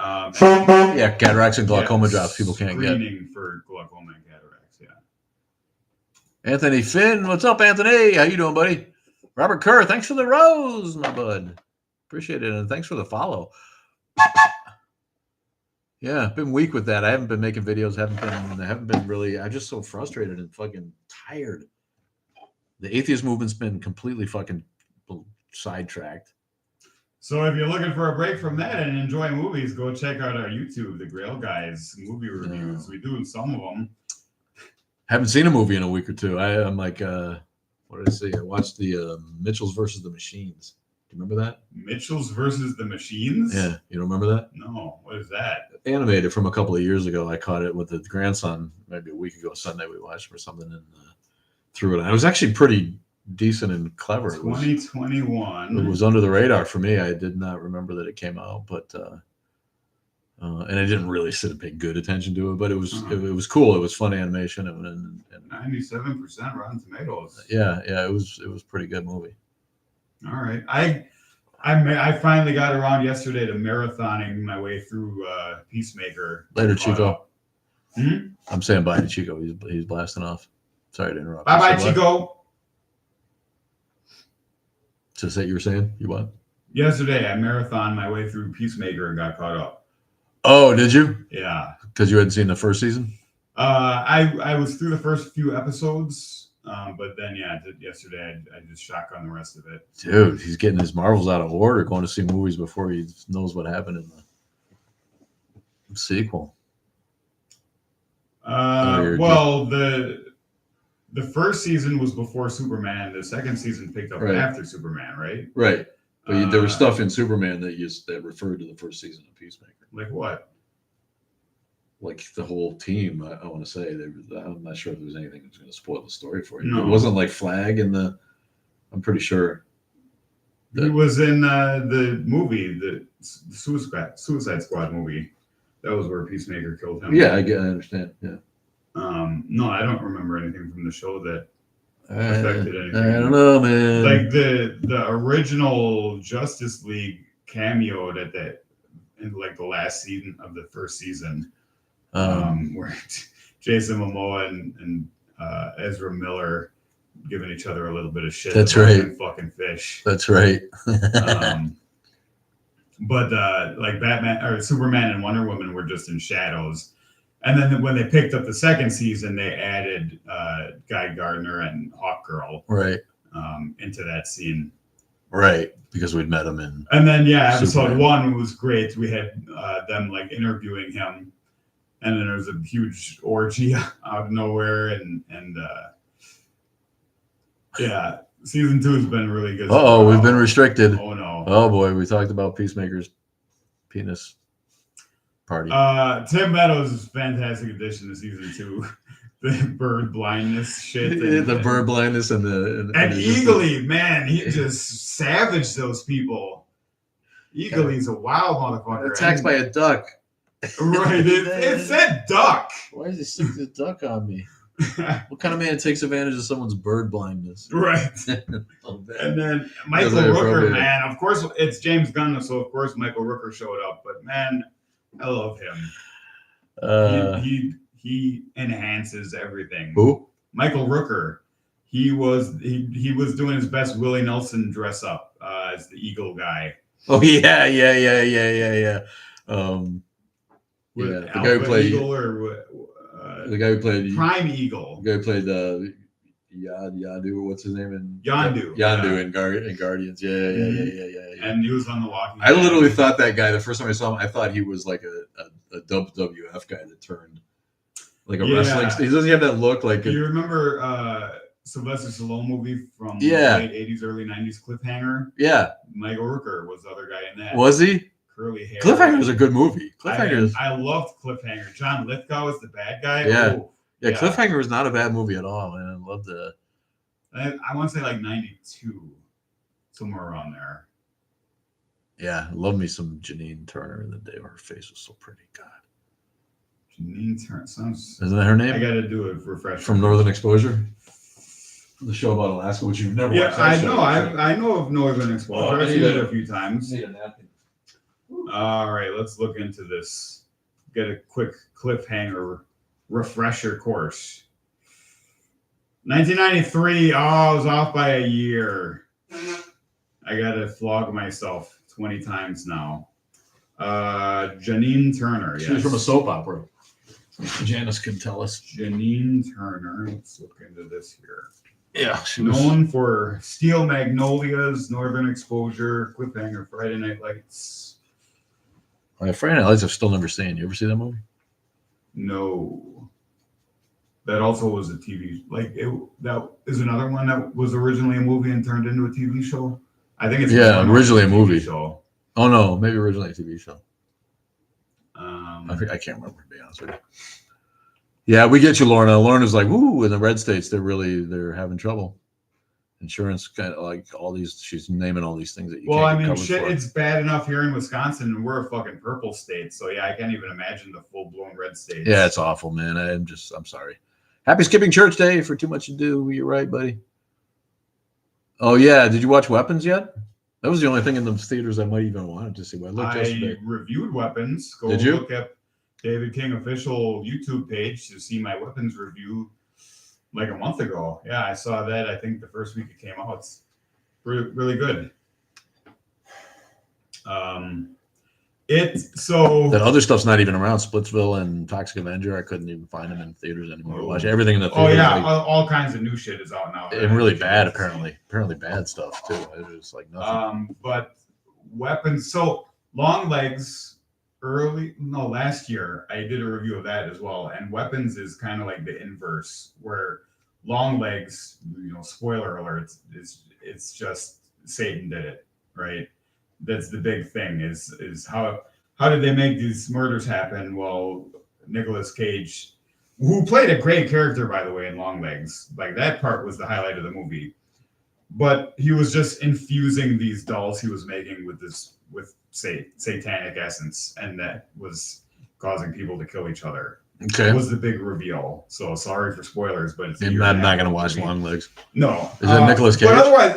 Yeah, cataracts and glaucoma drops people can't get. Screening for glaucoma and cataracts, yeah. Anthony Finn, what's up, Anthony? How you doing, buddy? Robert Kerr, thanks for the rose, my bud. Appreciate it, and thanks for the follow. Yeah, I've been weak with that. I haven't been making videos. Haven't been really. I'm just so frustrated and fucking tired. The atheist movement's been completely fucking sidetracked. So if you're looking for a break from that and enjoy movies, go check out our YouTube, The Grail Guys movie reviews. Yeah. We do some of them. Haven't seen a movie in a week or two. I'm like, what did I say? I watched the Mitchells versus the Machines. Do you remember that? Mitchells versus the Machines? Yeah, you don't remember that? No. What is that? Animated from a couple of years ago. I caught it with the grandson maybe a week ago. Sunday we watched or something and threw it on. It was actually pretty decent and clever. 2021. It was under the radar for me. I did not remember that it came out, but And I didn't really sit and pay good attention to it, but it was cool. It was fun animation and 97% Rotten Tomatoes. Yeah, it was pretty good movie. All right, I finally got around yesterday to marathoning my way through Peacemaker. Later, Chico. I'm saying bye to Chico. He's blasting off. Sorry to interrupt. Bye, Chico. Just that you were saying you what? Yesterday, I marathoned my way through Peacemaker and got caught up. Oh, did you? Yeah. Because you hadn't seen the first season? I was through the first few episodes, but then yesterday I just shotgunned the rest of it. Dude, he's getting his Marvels out of order, going to see movies before he knows what happened in the sequel. Well, the first season was before Superman. The second season picked up after Superman, right? Right. But there was stuff in Superman that referred to the first season of Peacemaker. Like what? Like the whole team, I want to say. I'm not sure if there was anything that's going to spoil the story for you. No. It wasn't like Flag in the... I'm pretty sure. He was in the movie, the Suicide Squad movie. That was where Peacemaker killed him. Yeah, I understand. Yeah. No, I don't remember anything from the show that affected anything. I don't know, man. Like the original Justice League cameoed in like the last season of the first season, where Jason Momoa and Ezra Miller giving each other a little bit of shit. That's right. Fucking fish. That's right. But like Batman or Superman and Wonder Woman were just in shadows. And then when they picked up the second season, they added Guy Gardner and Hawkgirl into that scene. Right, because we'd met him in. And then episode 1 was great. We had them like interviewing him, and then there was a huge orgy out of nowhere, and season 2 has been really good. We've been restricted. Oh no. Oh boy, we talked about Peacemaker's penis party. Tim Meadows is a fantastic addition to season 2. The bird blindness shit. The bird blindness and Eagly, man, he just savaged those people. Eagly's a wild motherfucker. Attacked by a duck. Right, it said duck. Why does he stick the duck on me? What kind of man takes advantage of someone's bird blindness? Right. And then Michael Rooker, man, of course it's James Gunn, so of course Michael Rooker showed up. But man, I love him. He enhances everything. Who? Michael Rooker. He was doing his best Willie Nelson dress up as the Eagle guy. Oh yeah. The guy who played Eagle or the guy who played Prime Eagle. The guy who played Yondu. What's his name? Yondu in Guardians. Yeah. And he was on The Walking Dead. I literally thought that guy, the first time I saw him, I thought he was like a WWF guy that turned like a wrestling. He doesn't have that look. Like you remember Sylvester Stallone movie from the late 80s, early 90s, Cliffhanger? Yeah. Michael Rooker was the other guy in that. Was he? Curly hair. Cliffhanger was a good movie. I loved Cliffhanger. John Lithgow was the bad guy. Yeah. Yeah, Cliffhanger was not a bad movie at all, man. I loved it. I want to say like 92, somewhere around there. Yeah, I love me some Janine Turner in the day. Her face was so pretty. God. Janine Turner sounds. Isn't that her name? I got to do a refresher. From Northern Exposure? The show about Alaska, which you've never watched. I know. I know of Northern Exposure. I've seen it a few times. Need a napkin. All right, let's look into this. Get a quick Cliffhanger refresher course. 1993. Oh, I was off by a year. I got to flog myself 20 times now. Janine Turner. She was from a soap opera. Janice can tell us. Janine Turner. Let's look into this here. Yeah, she was known for Steel Magnolias, Northern Exposure, Cliffhanger, Friday Night Lights. Friday Night Lights I've still never seen. You ever see that movie? No. That also was a TV. That is another one that was originally a movie and turned into a TV show. I think it's originally a movie show. Oh no, maybe originally a TV show. I can't remember, to be honest with you. Yeah, we get you, Lorna. Lorna's like, "Woo!" In the red states, they're having trouble. insurance, kind of like all these. She's naming all these things that you. Well, can't I get mean, covered shit, for. it's bad enough here in Wisconsin, and we're a fucking purple state. So yeah, I can't even imagine the full blown red states. Yeah, it's awful, man. I'm sorry. Happy skipping church day for Too Much to Do. You're right, buddy. Oh yeah, did you watch Weapons yet? That was the only thing in the theaters I might even wanted to see. I reviewed Weapons. Go Did you? look at David King official YouTube page to see my Weapons review like a month ago. Yeah, I saw that. I think the first week it came out. It's really, really good. That other stuff's not even around. Splitsville and Toxic Avenger. I couldn't even find them in theaters anymore. Watch everything in the theaters. Oh yeah, all kinds of new shit is out now. And really bad, apparently bad stuff too. It was like nothing. But Weapons. So Long Legs. Last year I did a review of that as well. And Weapons is kind of like the inverse, where Long Legs, spoiler alert, it's just Satan did it, right? That's the big thing is how did they make these murders happen? Well, Nicolas Cage, who played a great character, by the way, in Long Legs, like that part was the highlight of the movie. But he was just infusing these dolls he was making with satanic essence, and that was causing people to kill each other. Okay, it was the big reveal. So sorry for spoilers, but it's I'm not going to watch Long Legs. No, is that Nicolas Cage? But otherwise,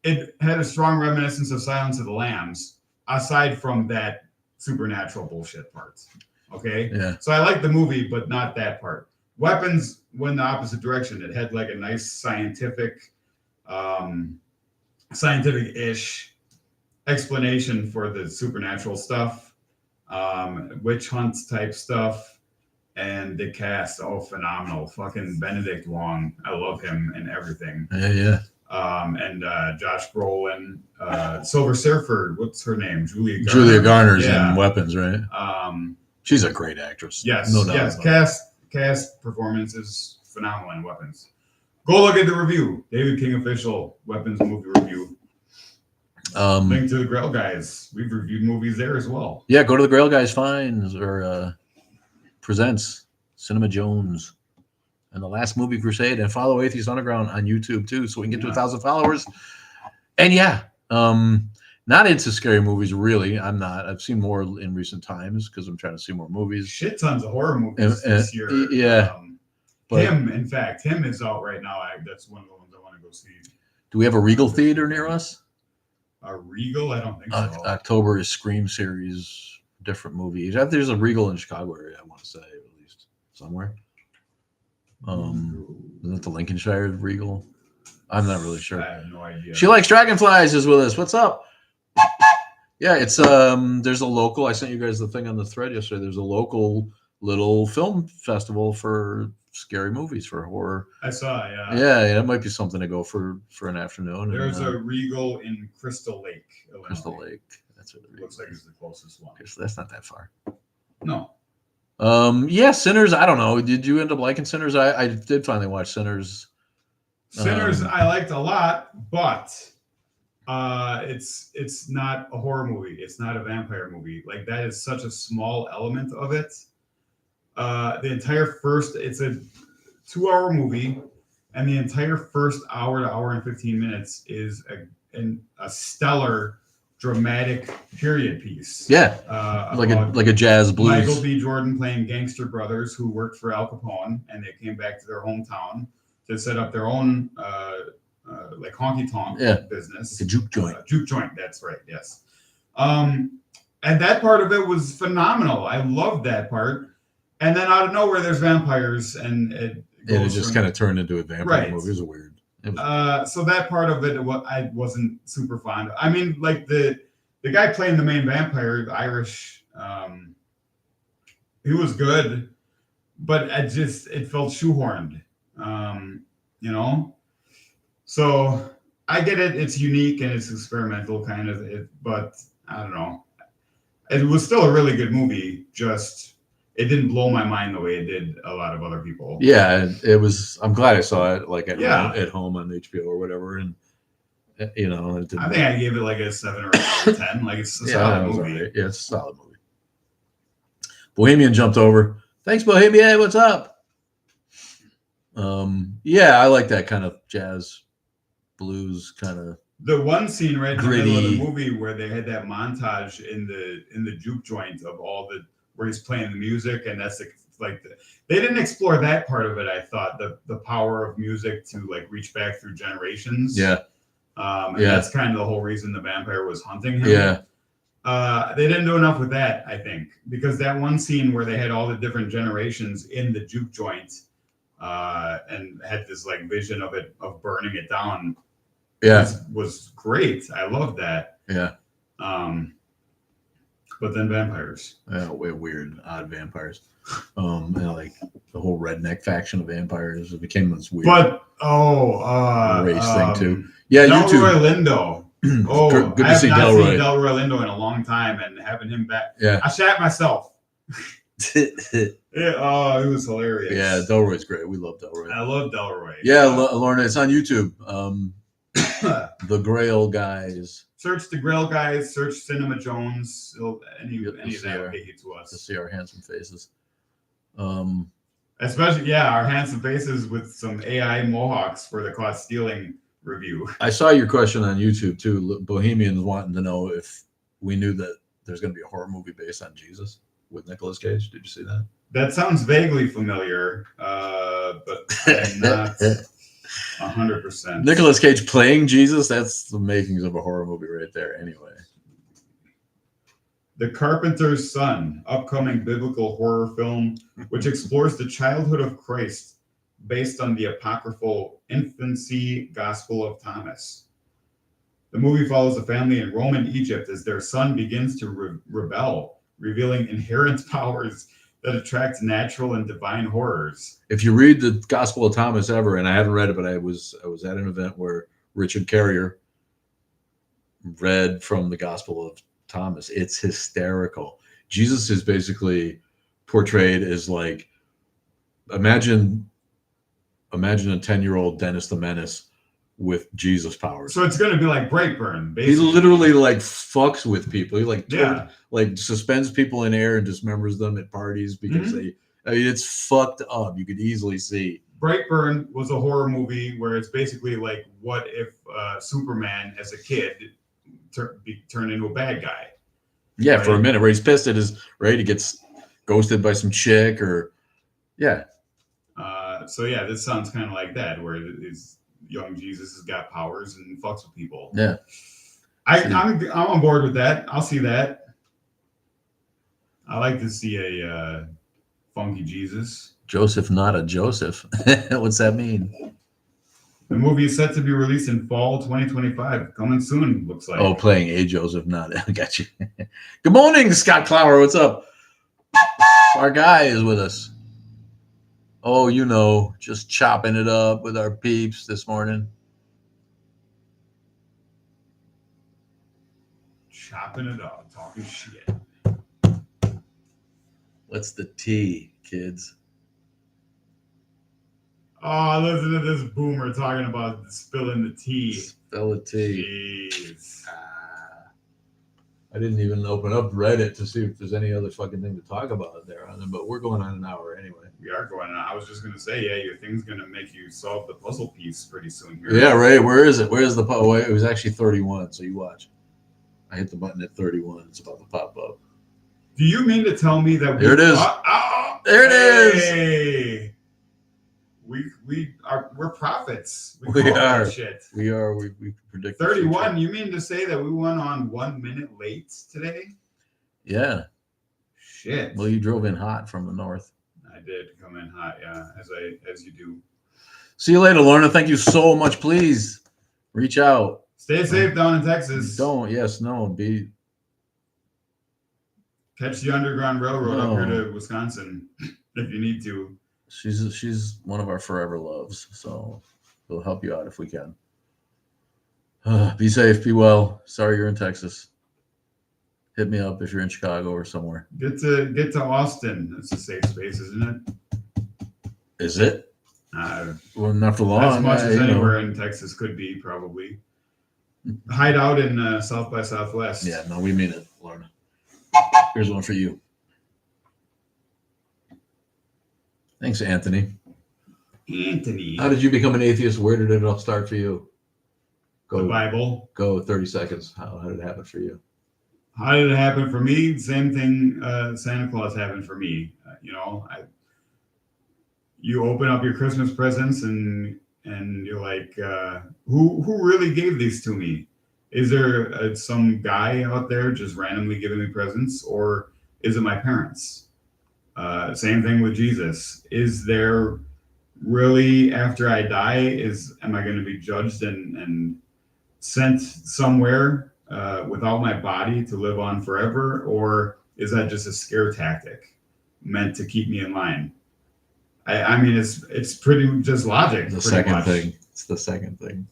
it had a strong reminiscence of Silence of the Lambs, aside from that supernatural bullshit part. Okay? Yeah. So I like the movie, but not that part. Weapons went the opposite direction. It had like a nice scientific-ish explanation for the supernatural stuff, witch hunts type stuff, and the cast, phenomenal. Fucking Benedict Wong. I love him and everything. Yeah. And Josh Brolin, Silver Surfer, what's her name? Julia Garner's in Weapons, right? She's a great actress. Yes, no doubt. Yes, cast performance is phenomenal in Weapons. Go look at the review. David King official Weapons movie review. Link to the Grail Guys. We've reviewed movies there as well. Yeah, go to the Grail Guys Finds or Presents Cinema Jones and The Last Movie Crusade, and follow Atheist Underground on YouTube too, so we can get to 1,000 followers. And not into scary movies really. I'm not. I've seen more in recent times because I'm trying to see more movies. Shit tons of horror movies this year. Yeah. Him is out right now. That's one of the ones I want to go see. Do we have a Regal theater near us? A Regal? I don't think so. October is Scream series, different movies. There's a Regal in Chicago area, I want to say, at least somewhere. Isn't it the Lincolnshire Regal? I'm not really sure. I have no idea. She Likes Dragonflies is with us. What's up? Yeah, it's there's a local. I sent you guys the thing on the thread yesterday. There's a local little film festival for scary movies, for horror. I saw, Yeah, it might be something to go for an afternoon. There's a Regal in Crystal Lake, Illinois. Crystal Lake. That's what it looks like it's the closest one. So that's not that far. No. Sinners. I don't know. Did you end up liking Sinners? I did finally watch Sinners. Sinners I liked a lot, but it's not a horror movie. It's not a vampire movie. Like, that is such a small element of it. It's a 2-hour movie, and the entire first hour to hour and 15 minutes is a stellar dramatic period piece. Yeah, like a jazz blues. Michael B. Jordan playing gangster brothers who worked for Al Capone, and they came back to their hometown to set up their own like honky tonk business. A juke joint. Juke joint. That's right. Yes. And that part of it was phenomenal. I loved that part. And then out of nowhere, there's vampires, and it just kind of turned into a vampire movie. It was weird. So that part of it, I wasn't super fond of. I mean, like the guy playing the main vampire, the Irish, he was good, but it felt shoehorned, So I get it. It's unique and it's experimental kind of, but I don't know. It was still a really good movie. Just, it didn't blow my mind the way it did a lot of other people. Yeah, it was. I'm glad I saw it at home on HBO or whatever, and it didn't. I think I gave it like a 7 or 8 out of 10. Like, it's a solid movie. Right. Yeah, it's a solid movie. Bohemian jumped over. Thanks, Bohemian. What's up? Yeah, I like that kind of jazz blues kind of. The one scene right in Gritty. the middle of the movie where they had that montage in the juke joint of where he's playing the music, and that's they didn't explore that part of it. I thought the power of music to like reach back through generations. Yeah. And that's kind of the whole reason the vampire was hunting him. Yeah. They didn't do enough with that, I think, because that one scene where they had all the different generations in the juke joint, and had this like vision of burning it down. Was great. I love that. Yeah. But then vampires. Yeah, weird, odd vampires. Like the whole redneck faction of vampires. It became this weird. But race thing too. Yeah, Delroy Lindo. Oh, good I to have see not Delroy. seen Delroy Lindo in a long time, and having him back. Yeah. I shat myself. It was hilarious. Yeah, Delroy's great. We love Delroy. I love Delroy. Yeah, Lorna, it's on YouTube. The Grail Guys. Search the Grail Guys. Search Cinema Jones. Any of that will get you to us. To see our handsome faces. Especially, our handsome faces with some AI mohawks for the caught stealing review. I saw your question on YouTube too. Bohemians wanting to know if we knew that there's going to be a horror movie based on Jesus with Nicolas Cage. Did you see that? That sounds vaguely familiar, but I'm not 100%. Nicolas Cage playing Jesus? That's the makings of a horror movie right there. Anyway. The Carpenter's Son, upcoming biblical horror film, which explores the childhood of Christ based on the apocryphal infancy Gospel of Thomas. The movie follows a family in Roman Egypt as their son begins to rebel, revealing inherent powers that attract natural and divine horrors. If you read the Gospel of Thomas ever, and I haven't read it, but I was at an event where Richard Carrier read from the Gospel of Thomas. It's hysterical. Jesus is basically portrayed as like, imagine a 10-year-old Dennis the Menace with Jesus powers. So it's going to be like Brightburn, basically. He literally like fucks with people. He like suspends people in air and dismembers them at parties because it's fucked up. You could easily see. Brightburn was a horror movie where it's basically like, what if Superman as a kid turned into a bad guy? Yeah, right? For a minute, where he's pissed at he gets ghosted by some chick or So this sounds kind of like that, where it's young Jesus has got powers and fucks with people. Yeah, I'm on board with that. I'll see that. I like to see a funky Jesus. Joseph, not a Joseph. What's that mean? The movie is set to be released in fall 2025. Coming soon, looks like. Oh, playing a Joseph, not I got you. Good morning, Scott Clower. What's up? Our guy is with us. Oh, just chopping it up with our peeps this morning. Chopping it up, talking shit. What's the tea, kids? Oh, listen to this boomer talking about spilling the tea. Spill the tea. Jeez. I didn't even open up Reddit to see if there's any other fucking thing to talk about there on them, but we're going on an hour anyway. We are going on. I was just going to say, your thing's going to make you solve the puzzle piece pretty soon here. Yeah, right. Where is it? Where's the puzzle? It was actually 31, so you watch. I hit the button at 31. It's about to pop up. Do you mean to tell me that there it is? There it is. Hey. We're prophets. We are. Shit. We are. We predict 31. You mean to say that we went on 1 minute late today? Yeah. Shit. Well, you drove in hot from the north. I did come in hot, as you do. See you later, Lorna. Thank you so much. Please reach out. Stay safe down in Texas. Catch the Underground Railroad up here to Wisconsin if you need to. She's one of our forever loves, so we'll help you out if we can. Be safe, be well. Sorry you're in Texas. Hit me up if you're in Chicago or somewhere. Get to Austin. It's a safe space, isn't it? Is it? Well, not for long. As much as anywhere in Texas could be, probably. Hide out in South by Southwest. Yeah, no, we mean it, Lorna. Here's one for you. Thanks, Anthony. Anthony. How did you become an atheist? Where did it all start for you? The Bible. Go 30 seconds. How did it happen for you? How did it happen for me? Same thing. Santa Claus happened for me. You open up your Christmas presents and you're like, who really gave these to me? Is there some guy out there just randomly giving me presents, or is it my parents? Same thing with Jesus. Is there really, after I die, am I going to be judged and sent somewhere without my body to live on forever, or is that just a scare tactic meant to keep me in line? I mean, it's pretty just logic. The second thing. It's the second thing.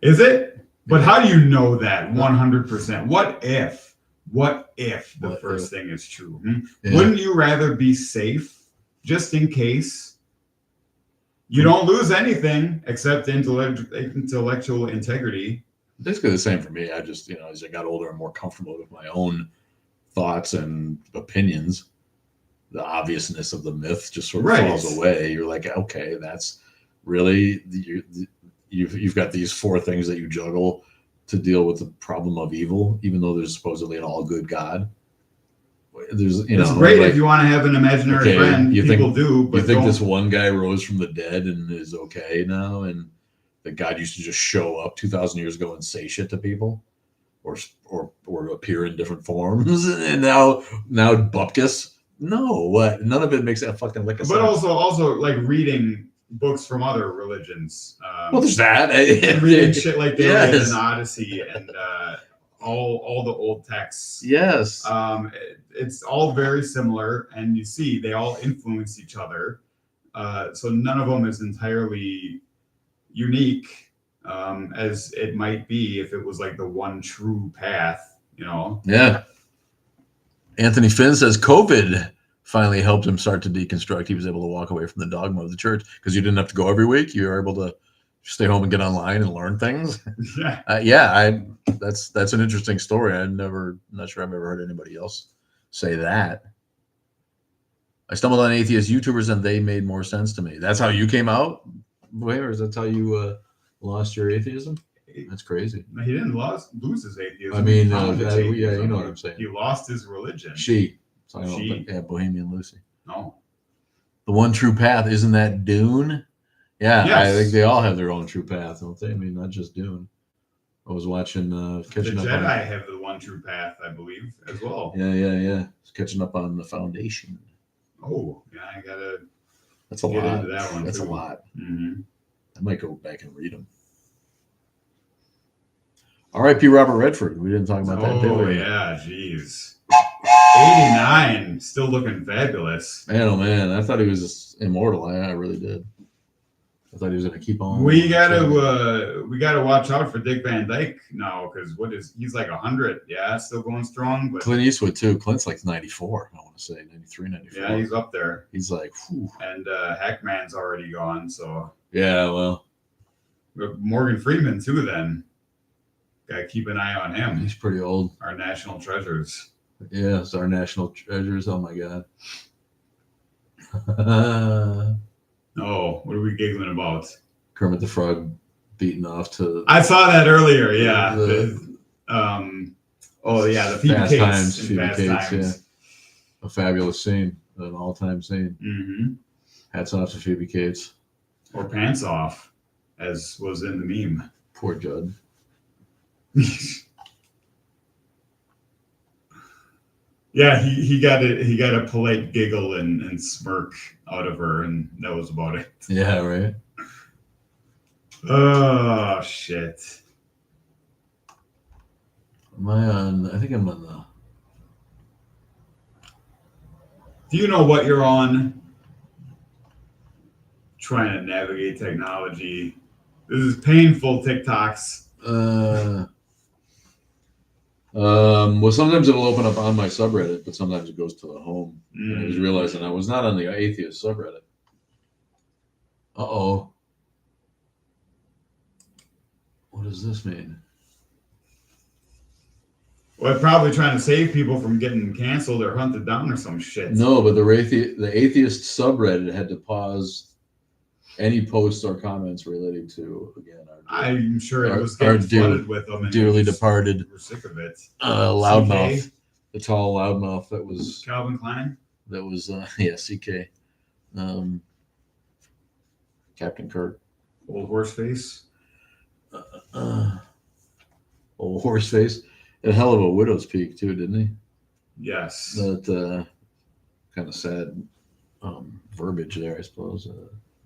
Is it? But how do you know that 100%? What if the first thing is true? Yeah. Wouldn't you rather be safe just in case you don't lose anything except intellectual integrity? Basically the same for me. I just, as I got older, I'm more comfortable with my own thoughts and opinions. The obviousness of the myth just sort of falls away. You're like, okay, that's really you've got these four things that you juggle to deal with the problem of evil, even though there's supposedly an all good God. It's great if you want to have an imaginary friend. People do, but you think this one guy rose from the dead and is okay now, and that God used to just show up 2,000 years ago and say shit to people, or appear in different forms, and now bupkis. No, what? None of it makes that fucking lick of sense. But also like reading books from other religions. Well, there's that. Reading shit like the Iliad and Odyssey and all the old texts. Yes. It's all very similar, and you see they all influence each other. So none of them is entirely unique, as it might be if it was like the one true path. Yeah. Anthony Finn says COVID finally helped him start to deconstruct. He was able to walk away from the dogma of the church because you didn't have to go every week. You were able to stay home and get online and learn things. That's an interesting story. Not sure I've ever heard anybody else say that. I stumbled on atheist YouTubers and they made more sense to me. That's how you came out, or is that how you lost your atheism? That's crazy. He didn't lose his atheism. I mean, you know what I'm saying. He lost his religion. Bohemian Lucy. No. The one true path, isn't that Dune? Yeah, yes. I think they all have their own true path, don't they? I mean, not just Dune. I was watching catching up. The Jedi have the one true path, I believe, as well. Yeah. Catching up on the Foundation. Oh, yeah, I gotta. That's a lot. Into that one. That's a lot. Mm-hmm. I might go back and read them. R.I.P. Robert Redford. We didn't talk about that, did we? Oh, yeah, jeez. 89, still looking fabulous. Man, oh man, I thought he was immortal. I really did. I thought he was going to keep on. We gotta watch out for Dick Van Dyke now, because he's like 100. Yeah, still going strong. But Clint Eastwood too. Clint's like 94. I want to say 93, 94. Yeah, he's up there. He's like, whew. And Hackman's already gone. So yeah, well, Morgan Freeman too. Then gotta keep an eye on him. He's pretty old. Our national treasures. Yes, our national treasures. Oh my God. Oh, what are we giggling about? Kermit the Frog beaten off to. I saw that earlier. Yeah. The Phoebe Fast Cates. Times. Yeah. A fabulous scene, an all-time scene. Mm-hmm. Hats off to Phoebe Cates. Or pants off, as was in the meme. Poor Judd. Yeah, he got a polite giggle and smirk out of her, and that was about it. Yeah, right. Oh shit. Am I on? I think I'm on the. Do you know what you're on? Trying to navigate technology. This is painful TikToks. Well, sometimes it'll open up on my subreddit, but sometimes it goes to the home. And I was realizing I was not on the atheist subreddit. Uh-oh. What does this mean? Well, probably trying to save people from getting canceled or hunted down or some shit. No, but the atheist subreddit had to pause any posts or comments relating to, again, I'm sure it was getting flooded with them. And dearly departed. We're sick of it. Loudmouth, the tall loudmouth that was Calvin Klein. That was CK, Captain Kirk, old horse face, old horse face. A hell of a widow's peak too, didn't he? Yes. That kind of sad verbiage there, I suppose.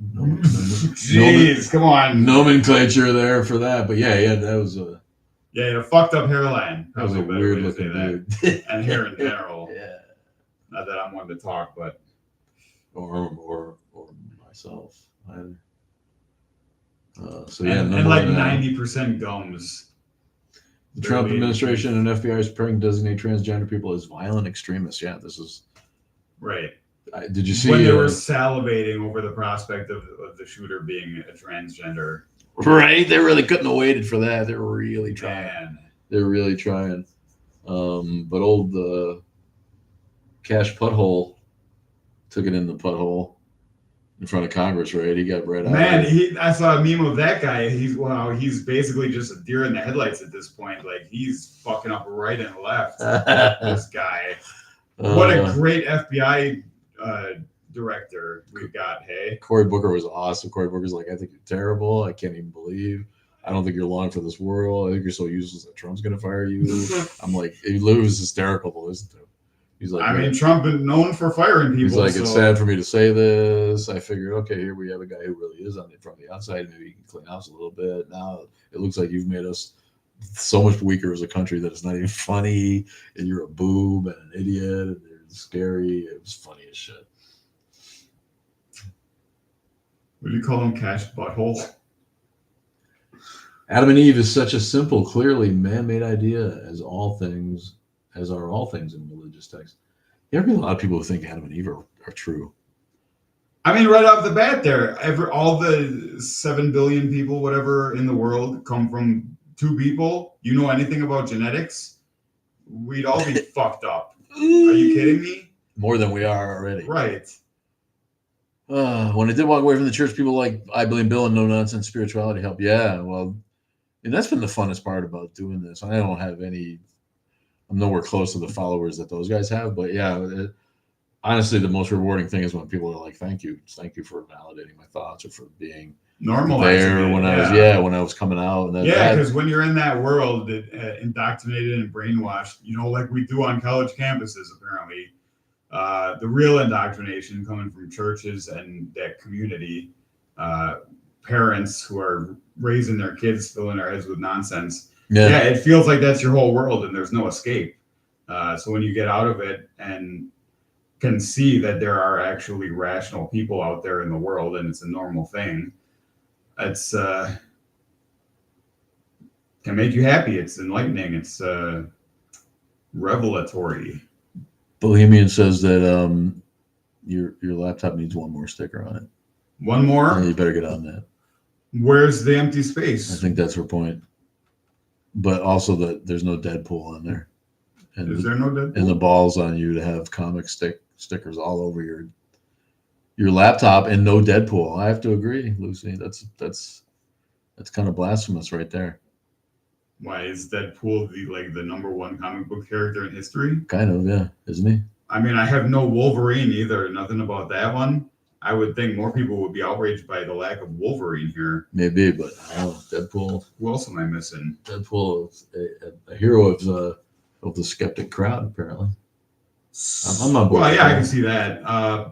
Jeez, come on. Nomenclature there for that, but yeah, that was a. Yeah, a fucked up hairline. That was a weird looking dude. And hair in general. Yeah. Not that I'm one to talk, but. Or myself either. And like 90% gums. The Trump administration and FBI is preparing to designate transgender people as violent extremists. Yeah, this is right. Did you see when they were salivating over the prospect of the shooter being a transgender? Right, they really couldn't have waited for that. They're really trying. Man. They're really trying. But old Cash Putthole took it in the putthole in front of Congress, right? He got right out. Man, I saw a meme of that guy. He's basically just a deer in the headlights at this point. Like, he's fucking up right and left. This guy. What a great FBI director we've got. Hey, Cory Booker was awesome. Cory Booker's like, I think you're terrible. I can't even believe. I don't think you're long for this world. I think you're so useless that Trump's gonna fire you. I'm like, he was hysterical to listen to. He's like, I mean, Trump is known for firing people. He's like, it's sad for me to say this. I figured, okay, here we have a guy who really is on it from the outside. Maybe he can clean house a little bit. Now it looks like you've made us so much weaker as a country that it's not even funny. And you're a boob and an idiot. And you're scary. It was funny as shit. What do you call him? Cash Butthole? Adam and Eve is such a simple, clearly man-made idea as are all things in religious texts. There are a lot of people who think Adam and Eve are true. I mean, right off the bat there, all the 7 billion people, whatever, in the world come from 2 people. You know anything about genetics? We'd all be fucked up. Are you kidding me? More than we are already. Right. When I did walk away from the church, people like, I blame Bill and no nonsense spirituality help. Yeah, well, and that's been the funnest part about doing this. I don't have I'm nowhere close to the followers that those guys have, but yeah, honestly, the most rewarding thing is when people are like, thank you for validating my thoughts or for being normalizing there when I was coming out. And because when you're in that world, indoctrinated and brainwashed, like we do on college campuses, apparently, the real indoctrination coming from churches and that community, parents who are raising their kids, filling their heads with nonsense. Yeah, it feels like that's your whole world and there's no escape. So when you get out of it and can see that there are actually rational people out there in the world and it's a normal thing, it's can make you happy. It's enlightening. It's revelatory. Bohemian says that your laptop needs one more sticker on it. One more? You better get on that. Where's the empty space? I think that's her point. But also that there's no Deadpool on there. And is there no Deadpool? And the ball's on you to have comic stickers all over your laptop and no Deadpool. I have to agree, Lucy. That's kind of blasphemous right there. Why is Deadpool the number 1 comic book character in history? Kind of, yeah, isn't he? I mean, I have no Wolverine either. Nothing about that one. I would think more people would be outraged by the lack of Wolverine here. Maybe, but Deadpool. Who else am I missing? Deadpool is a hero of the skeptic crowd, apparently. I'm not. Well, yeah, I can see that.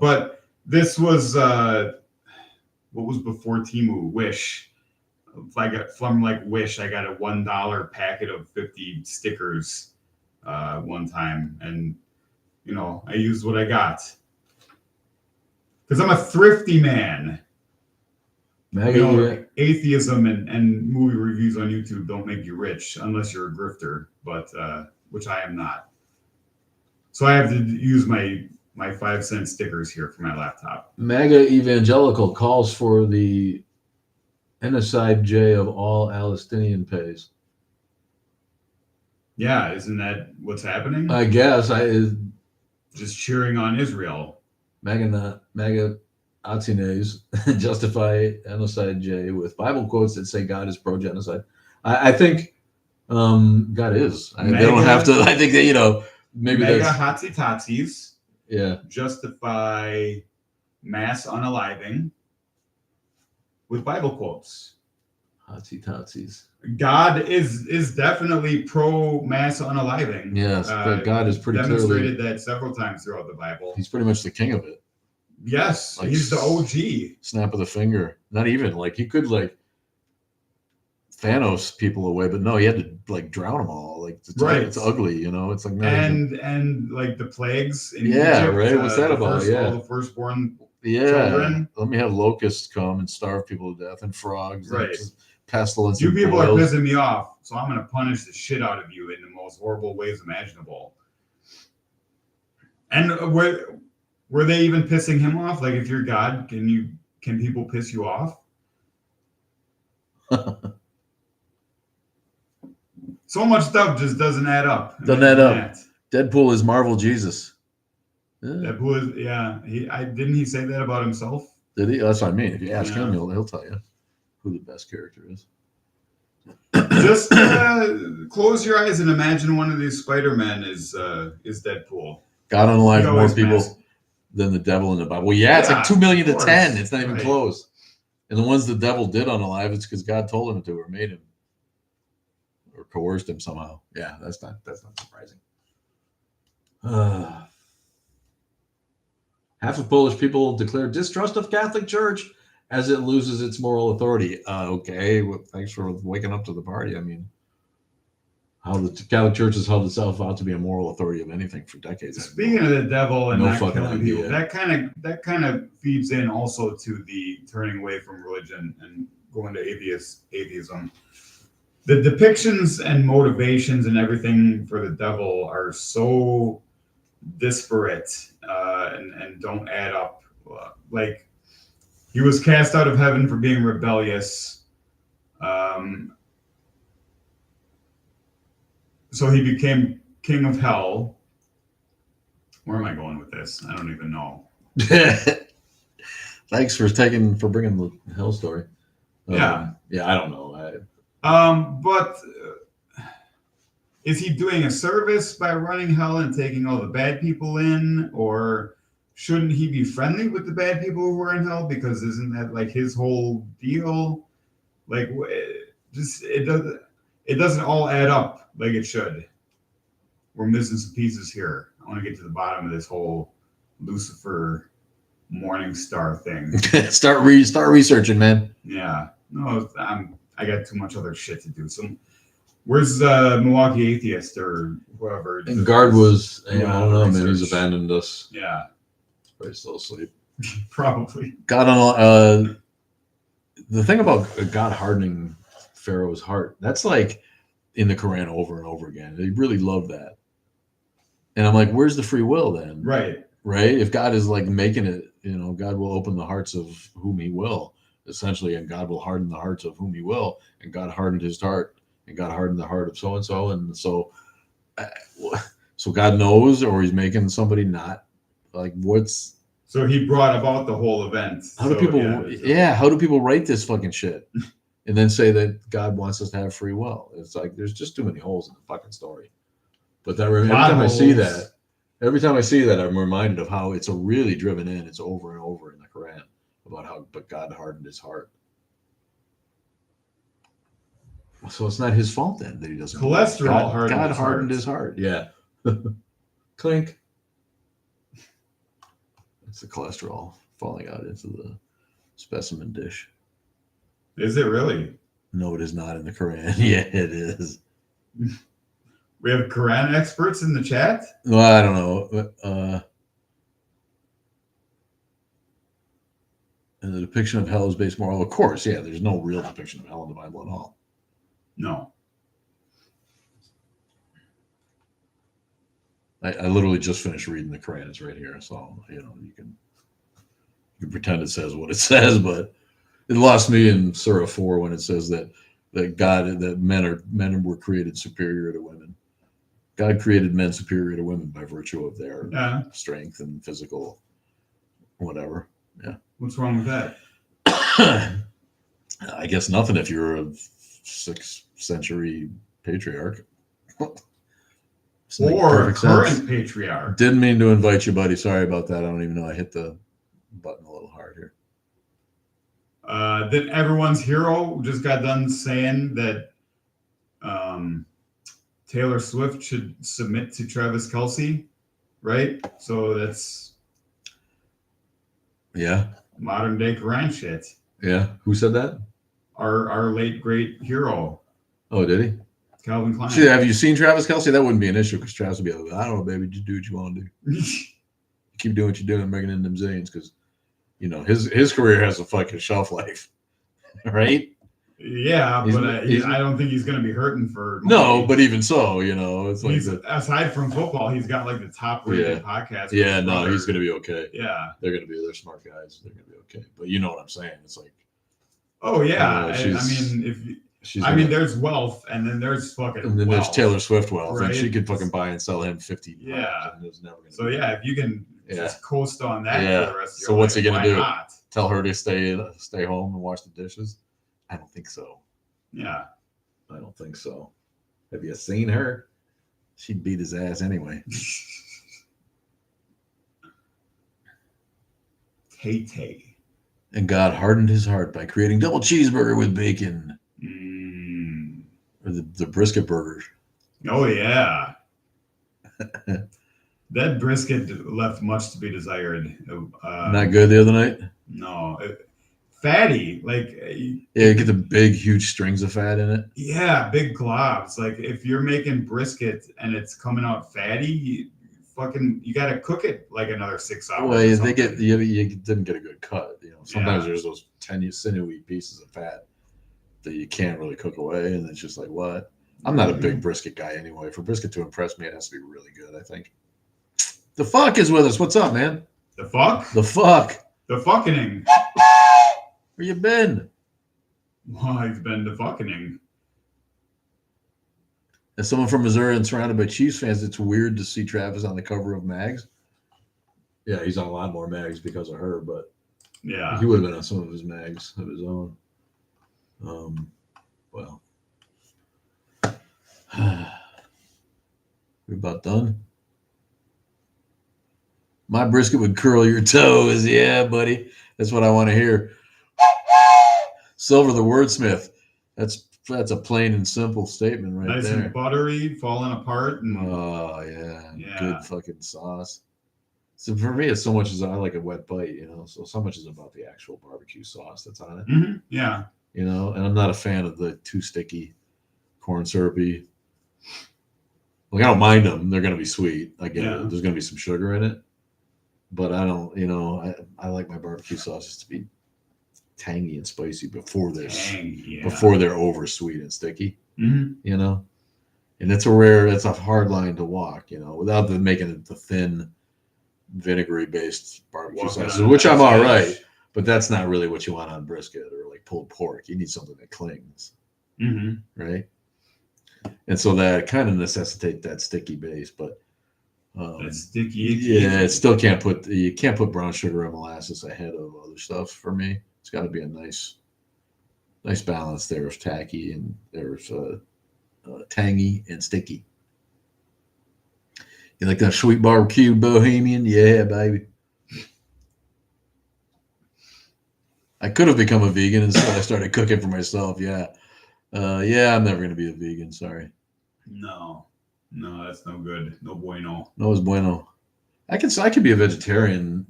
But this was what was before Temu? Wish. I got from Wish. I got a $1 packet of 50 stickers one time, and I used what I got. Because I'm a thrifty man. Atheism and movie reviews on YouTube don't make you rich unless you're a grifter, but which I am not. So I have to use my 5-cent stickers here for my laptop. MAGA Evangelical calls for the NSIJ of all Palestinian pays. Yeah, isn't that what's happening? I guess just cheering on Israel. MAGA Atines justify genocide J with Bible quotes that say God is pro-genocide. I think God is. They don't have to. I think that maybe mega that's Tatis yeah. justify mass unaliving with Bible quotes. Tatsies. God is definitely pro mass unaliving. Yes, but God is pretty demonstrated clearly that several times throughout the Bible. He's pretty much the king of it. Yes, Like, he's the OG. Snap of the finger. Not even like he could like Thanos people away, but no, he had to like drown them all. Like it's ugly, It's like and like the plagues in Egypt, right? What's that about? All the firstborn children. Let me have locusts come and starve people to death and frogs. Right. And pestilence. You people are pissing me off, so I'm going to punish the shit out of you in the most horrible ways imaginable. And were they even pissing him off? Like, if you're God, can people piss you off? So much stuff just doesn't add up. Deadpool is Marvel Jesus. Yeah. Deadpool is, yeah. Didn't he say that about himself? Did he? That's what I mean. If you ask him, he'll tell you who the best character is. Just close your eyes and imagine one of these Spider-Men is Deadpool. God unalive more people than the devil in the Bible. Well, it's like 2 million to 10. It's not even close. And the ones the devil did unalive, it's because God told him to or made him or coerced him somehow. Yeah, that's not surprising. Half of Polish people declare distrust of Catholic Church as it loses its moral authority. Okay, well, thanks for waking up to the party. I mean, how the Catholic Church has held itself out to be a moral authority of anything for decades. Speaking of the devil and not killing people, that kind of feeds in also to the turning away from religion and going to atheism. The depictions and motivations and everything for the devil are so disparate and don't add up. Like, he was cast out of heaven for being rebellious. So he became king of hell. Where am I going with this? I don't even know. Thanks for bringing the hell story. I don't know. But is he doing a service by running hell and taking all the bad people in, or shouldn't he be friendly with the bad people who are in hell? Because isn't that like his whole deal? Like, it doesn't all add up like it should. We're missing some pieces here. I want to get to the bottom of this whole Lucifer Morning Star thing. Start researching, man. Yeah. No, I got too much other shit to do. So where's Milwaukee Atheist or whoever? And Guard was, I don't know, man, he's abandoned us. Yeah. He's probably still asleep. Probably. God on the thing about God hardening Pharaoh's heart, that's like in the Quran over and over again. They really love that. And I'm like, where's the free will then? Right. If God is like making it, God will open the hearts of whom he will, essentially, and God will harden the hearts of whom he will. And God hardened his heart, and God hardened the heart of so-and-so. And so God knows, or he's making somebody not like what's. So he brought about the whole event. How do people write this fucking shit? And then say that God wants us to have free will. It's like there's just too many holes in the fucking story. But every time I see that, I'm reminded of how it's a really driven in. It's over and over in the Quran about how God hardened his heart. So it's not his fault then that he doesn't. Cholesterol God hardened his heart. Yeah. Clink. It's the cholesterol falling out into the specimen dish. Is it really? No, it is not in the Quran. Yeah, it is. We have Quran experts in the chat? Well, I don't know. And the depiction of hell is based moral. Of course, yeah, there's no real depiction of hell in the Bible at all. No. I literally just finished reading the Quran. It's right here. So, you can pretend it says what it says, but it lost me in Surah 4 when it says that men were created superior to women. God created men superior to women by virtue of their strength and physical whatever. Yeah. What's wrong with that? I guess nothing if you're a 6th century patriarch. Or current patriarch. Didn't mean to invite you, buddy. Sorry about that. I don't even know. I hit the button a little hard here. Then everyone's hero just got done saying that Taylor Swift should submit to Travis Kelce, right? So that's modern day Quran shit. Yeah. Who said that? Our late great hero. Oh, did he? Calvin Klein. See, have you seen Travis Kelce? That wouldn't be an issue because Travis would be like, I don't know, baby, just do what you want to do. Keep doing what you're doing, making in them zillions because, you know, his career has a fucking shelf life, right? Yeah, but I don't think he's going to be hurting for money. No, but even so, you know, it's like aside from football, he's got like the top rated podcast. Yeah, no, he's going to be okay. Yeah, they're smart guys. They're going to be okay. But you know what I'm saying? It's like, oh yeah, there's wealth, and then there's fucking. And then there's Taylor Swift wealth, right? and she could fucking buy and sell him 50. Yeah, and there's never gonna so yeah, if you can just coast on that for the rest of your so what's life, he gonna do? Not? Tell her to stay home and wash the dishes? I don't think so. Yeah, I don't think so. Have you seen her? She'd beat his ass anyway. Tay. And God hardened his heart by creating double cheeseburger with bacon. Or the brisket burger. Oh yeah. That brisket left much to be desired. Not good the other night? No. Fatty. Like yeah, you get the big huge strings of fat in it. Yeah, big globs. Like if you're making brisket and it's coming out fatty, you gotta cook it like another 6 hours. Well, you didn't get a good cut. You know, sometimes there's those sinewy pieces of fat that you can't really cook away, and it's just like, what? I'm not a big brisket guy anyway. For brisket to impress me, it has to be really good, I think. The fuck is with us. What's up, man? The fuck? The fuck. The fucking. Where you been? Well, I've been the fucking. As someone from Missouri and surrounded by Chiefs fans, it's weird to see Travis on the cover of mags. Yeah, he's on a lot more mags because of her, but yeah, he would have been on some of his mags of his own. Well, we're about done. My brisket would curl your toes. Yeah, buddy. That's what I want to hear. Silver the wordsmith. That's a plain and simple statement right nice there. Nice and buttery, falling apart. Oh, yeah. Good fucking sauce. So for me, it's so much as I like a wet bite, you know. So much is about the actual barbecue sauce that's on it. Mm-hmm. Yeah. You know, and I'm not a fan of the too sticky, corn syrupy. Like, I don't mind them. They're going to be sweet. I get it. There's going to be some sugar in it. But I don't, you know, I like my barbecue sauces to be tangy and spicy before they're over sweet and sticky, you know? And it's a hard line to walk, you know, without making it the thin, vinegary-based barbecue sauces, which I'm all right. But that's not really what you want on brisket or like pulled pork. You need something that clings, right? And so that kind of necessitates that sticky base, but that's sticky. Yeah, it still can't put brown sugar and molasses ahead of other stuff for me. It's got to be a nice balance there of tacky and there's tangy and sticky. You like that sweet barbecue bohemian? Yeah, baby. I could have become a vegan until I started cooking for myself. Yeah. I'm never going to be a vegan. Sorry. No, that's no good. No bueno. No es bueno. I could be a vegetarian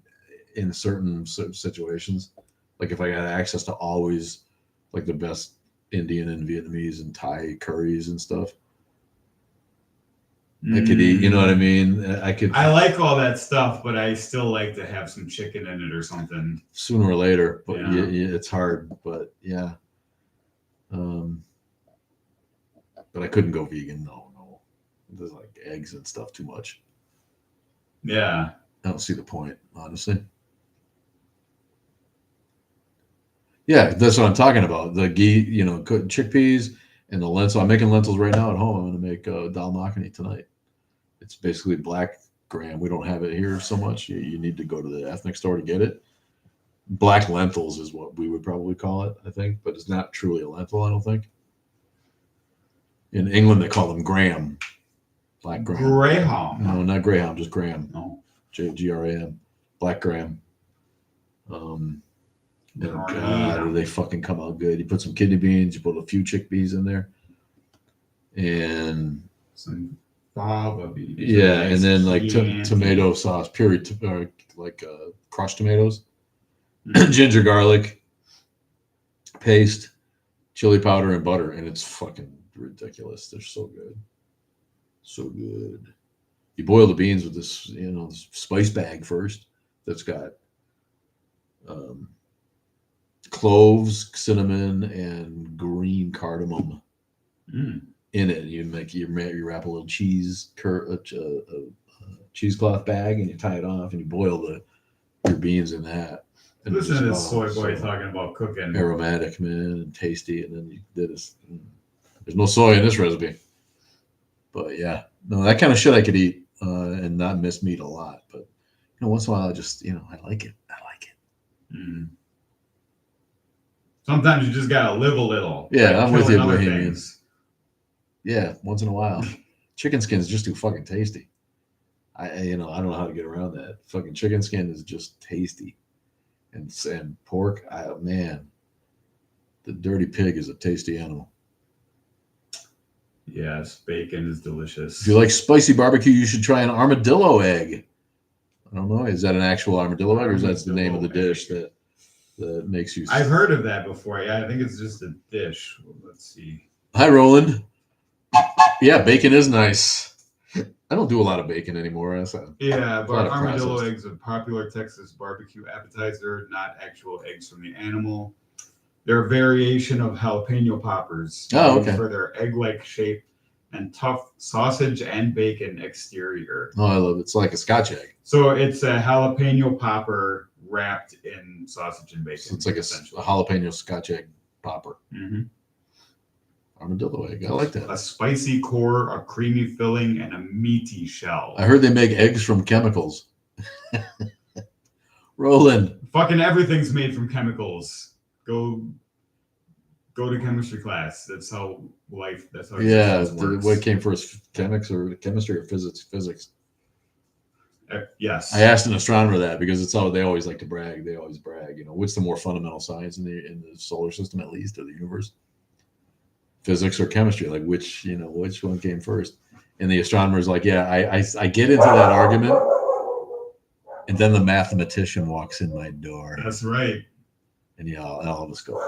in certain situations. Like if I got access to always like the best Indian and Vietnamese and Thai curries and stuff. I could eat, you know what I mean? I like all that stuff, but I still like to have some chicken in it or something. Sooner or later, but it's hard, but yeah. But I couldn't go vegan. No. There's like eggs and stuff too much. Yeah. I don't see the point, honestly. Yeah, that's what I'm talking about. The ghee, you know, chickpeas and the lentils. I'm making lentils right now at home. I'm going to make dal makhani tonight. It's basically black gram. We don't have it here so much. You need to go to the ethnic store to get it. Black lentils is what we would probably call it, I think, but it's not truly a lentil, I don't think. In England, they call them graham. Black graham. Graham. No, not graham, just graham. No. G-R-A-M. Black graham. God, they fucking come out good. You put some kidney beans, you put a few chickpeas in there, and some fava beans. Yeah, and then like tomato sauce, crushed tomatoes, ginger garlic paste, chili powder, and butter, and it's fucking ridiculous. They're so good, so good. You boil the beans with this, this spice bag first. That's got cloves, cinnamon, and green cardamom in it. You wrap a little cheesecloth bag, and you tie it off, and you boil your beans in that. And listen to this soy boy talking about cooking. Aromatic, man, and tasty. And then you did this. There's no soy in this recipe, but yeah, no, that kind of shit I could eat and not miss meat a lot. But once in a while, I just I like it. Mm. Sometimes you just gotta live a little. Yeah, I'm with you, Bohemians. Yeah, once in a while. Chicken skin is just too fucking tasty. I don't know how to get around that. Fucking chicken skin is just tasty, and pork. Man, the dirty pig is a tasty animal. Yes, bacon is delicious. If you like spicy barbecue, you should try an armadillo egg. I don't know. Is that an actual armadillo egg, or is that the name of the dish that makes you? I've heard of that before. Yeah, I think it's just a dish. Let's see. Hi, Roland. Yeah, bacon is nice. I don't do a lot of bacon anymore. Yeah, but armadillo eggs are a popular Texas barbecue appetizer, not actual eggs from the animal. They're a variation of jalapeno poppers. Oh, okay. For their egg-like shape and tough sausage and bacon exterior. Oh, I love it. It's like a Scotch egg. So it's a jalapeno popper wrapped in sausage and bacon. So it's like a jalapeno Scotch egg popper. Mm-hmm. Armadillo egg. I like that. A spicy core, a creamy filling, and a meaty shell. I heard they make eggs from chemicals. Roland. Fucking everything's made from chemicals. Go to chemistry class. That's how life. That's how. Yeah. What came first, chemistry or physics? Physics. Yes. I asked an astronomer that because it's how they always like to brag. They always brag. What's the more fundamental science in the solar system, at least, or the universe? Physics or chemistry? Like which one came first? And the astronomer's like, yeah, I get into that argument, and then the mathematician walks in my door. That's right. And I'll just go,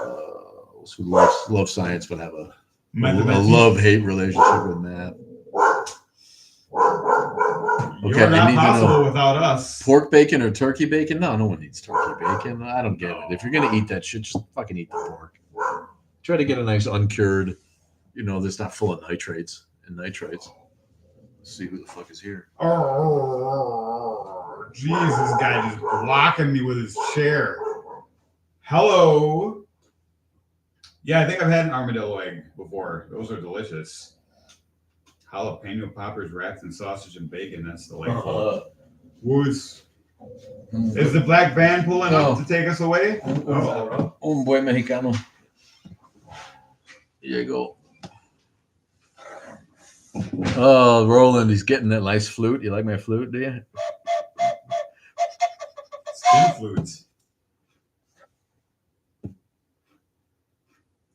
who love science but have a love-hate relationship with math. Okay, you're not possible without us. Pork bacon or turkey bacon? No one needs turkey bacon. I don't get it. If you're gonna eat that shit, just fucking eat the pork. Try to get a nice uncured, that's not full of nitrates and nitrites. Let's see who the fuck is here. Oh, Jesus, this guy just blocking me with his chair. Hello. Yeah, I think I've had an armadillo egg before. Those are delicious. Jalapeno poppers wrapped in sausage and bacon. That's delightful. Woods. Is the black van pulling up to take us away? Un buen mexicano. Here you go. Oh, Roland, he's getting that nice flute. You like my flute, do you? Skin flutes.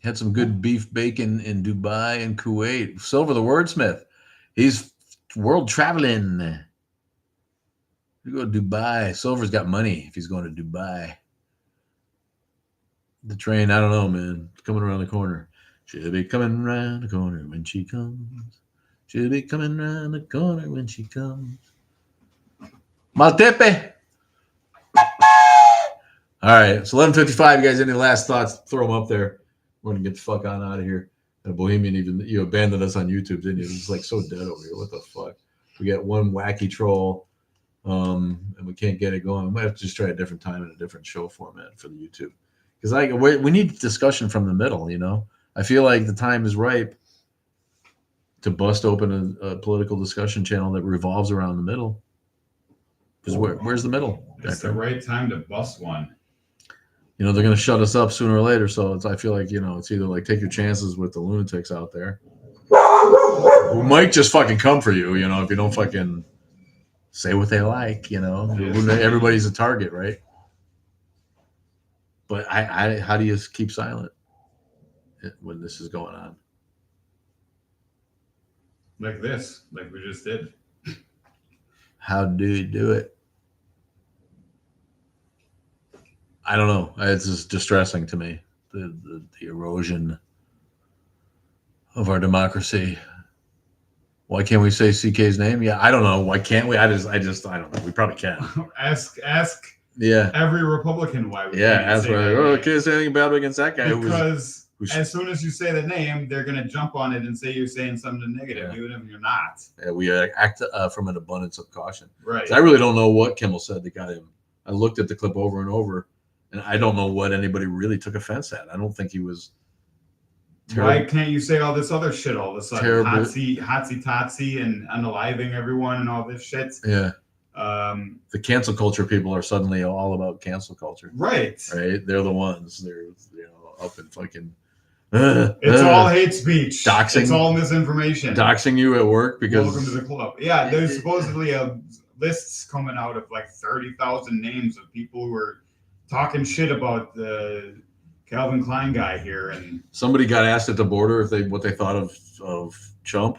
Had some good beef bacon in Dubai and Kuwait. Silver the wordsmith. He's world traveling. You go to Dubai. Silver's got money if he's going to Dubai. The train, I don't know, man. It's coming around the corner. She'll be coming around the corner when she comes. She'll be coming around the corner when she comes. Maltepe. All right, it's 11:55. You guys, any last thoughts? Throw them up there. We're gonna get the fuck on out of here. Bohemian, even you abandoned us on YouTube, didn't you? It's like so dead over here. What the fuck? We got one wacky troll, and we can't get it going. We might have to just try a different time and a different show format for the YouTube, because we need discussion from the middle. I feel like the time is ripe to bust open a political discussion channel that revolves around the middle. Because where's the middle? It's the right time to bust one. You know, they're going to shut us up sooner or later. So I feel like, you know, it's either like take your chances with the lunatics out there who might just fucking come for you, you know, if you don't fucking say what they like, you know. Everybody's a target, right? But how do you keep silent when this is going on? Like this, like we just did. How do you do it? I don't know. It's just distressing to me, the erosion of our democracy. Why can't we say CK's name? Yeah, I don't know. Why can't we? I don't know. We probably can. ask Yeah. every Republican why we Yeah, can't ask say why. that Oh, name. can't say anything bad against that guy. Because as soon as you say the name, they're gonna jump on it and say you're saying something negative, even if you're not. Yeah, we act from an abundance of caution. Right. I really don't know what Kimmel said that got him. I looked at the clip over and over, and I don't know what anybody really took offense at. I don't think he was. Why can't you say all this other shit all of a sudden? Terrible. Hotsy totsy and unaliving everyone and all this shit. Yeah. The cancel culture people are suddenly all about cancel culture. Right. Right. They're the ones. They're up and fucking. It's all hate speech. Doxing. It's all misinformation. Doxing you at work because. Welcome to the club. Yeah, there's supposedly lists coming out of like 30,000 names of people who are talking shit about the Calvin Klein guy here, and somebody got asked at the border what they thought of Trump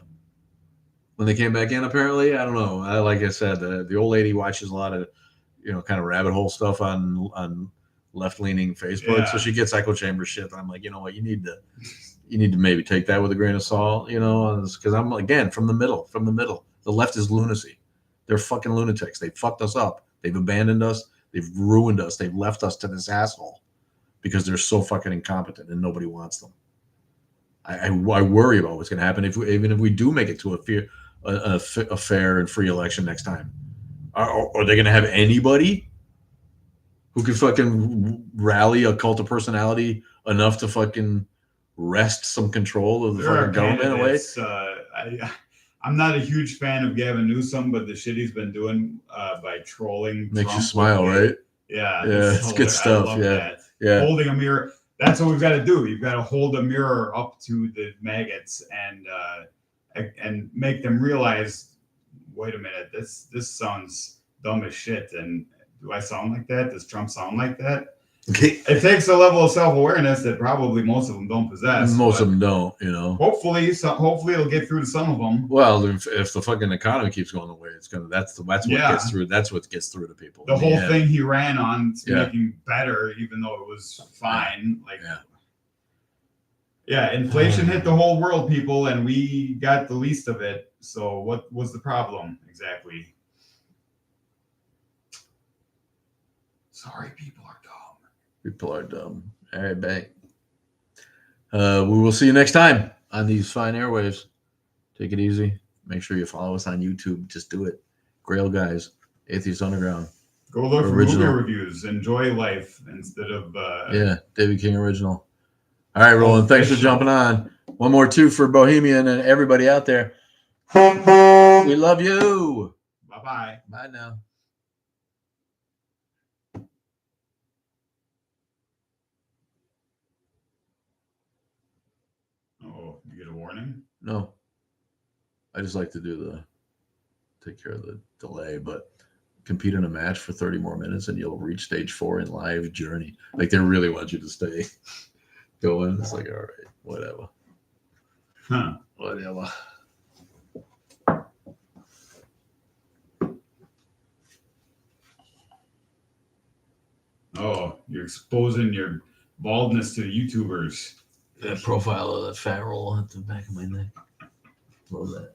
when they came back in. Apparently, I don't know. Like I said, the old lady watches a lot of kind of rabbit hole stuff on left leaning Facebook, so she gets echo chamber shit. And I'm like, you know what, you need to maybe take that with a grain of salt, because I'm again from the middle. The left is lunacy. They're fucking lunatics. They fucked us up. They've abandoned us. They've ruined us. They've left us to this asshole because they're so fucking incompetent and nobody wants them. I worry about what's going to happen even if we do make it to a fair and free election next time. Are they going to have anybody who can fucking rally a cult of personality enough to fucking wrest some control of the fucking government away? I'm not a huge fan of Gavin Newsom, but the shit he's been doing by trolling makes Trump you smile, right? Yeah, it's good stuff. Yeah, holding a mirror. That's what we've got to do. You've got to hold a mirror up to the maggots and make them realize, wait a minute, this sounds dumb as shit. And do I sound like that? Does Trump sound like that? It takes a level of self-awareness that probably most of them don't possess. Most of them don't, Hopefully it'll get through to some of them. Well, if the fucking economy keeps going away, it's gonna. That's what gets through. That's what gets through to people. The whole thing he ran on to making better, even though it was fine. Inflation hit the whole world, people, and we got the least of it. So what was the problem exactly? Sorry, people are dumb. People are dumb. All right, bang. We will see you next time on these fine airwaves. Take it easy. Make sure you follow us on YouTube. Just do it. Grail Guys, Atheist Underground. Go look for movie reviews. Enjoy life instead of... David King Original. All right, Roland, thanks for jumping on. One more, too, for Bohemian and everybody out there. We love you. Bye-bye. Bye now. Oh, you get a warning? No. I just like to take care of the delay, but compete in a match for 30 more minutes and you'll reach stage 4 in live journey. Like, they really want you to stay going. It's like, all right, whatever. Whatever. Oh, you're exposing your baldness to the YouTubers. That profile of that fat roll at the back of my neck. Love that.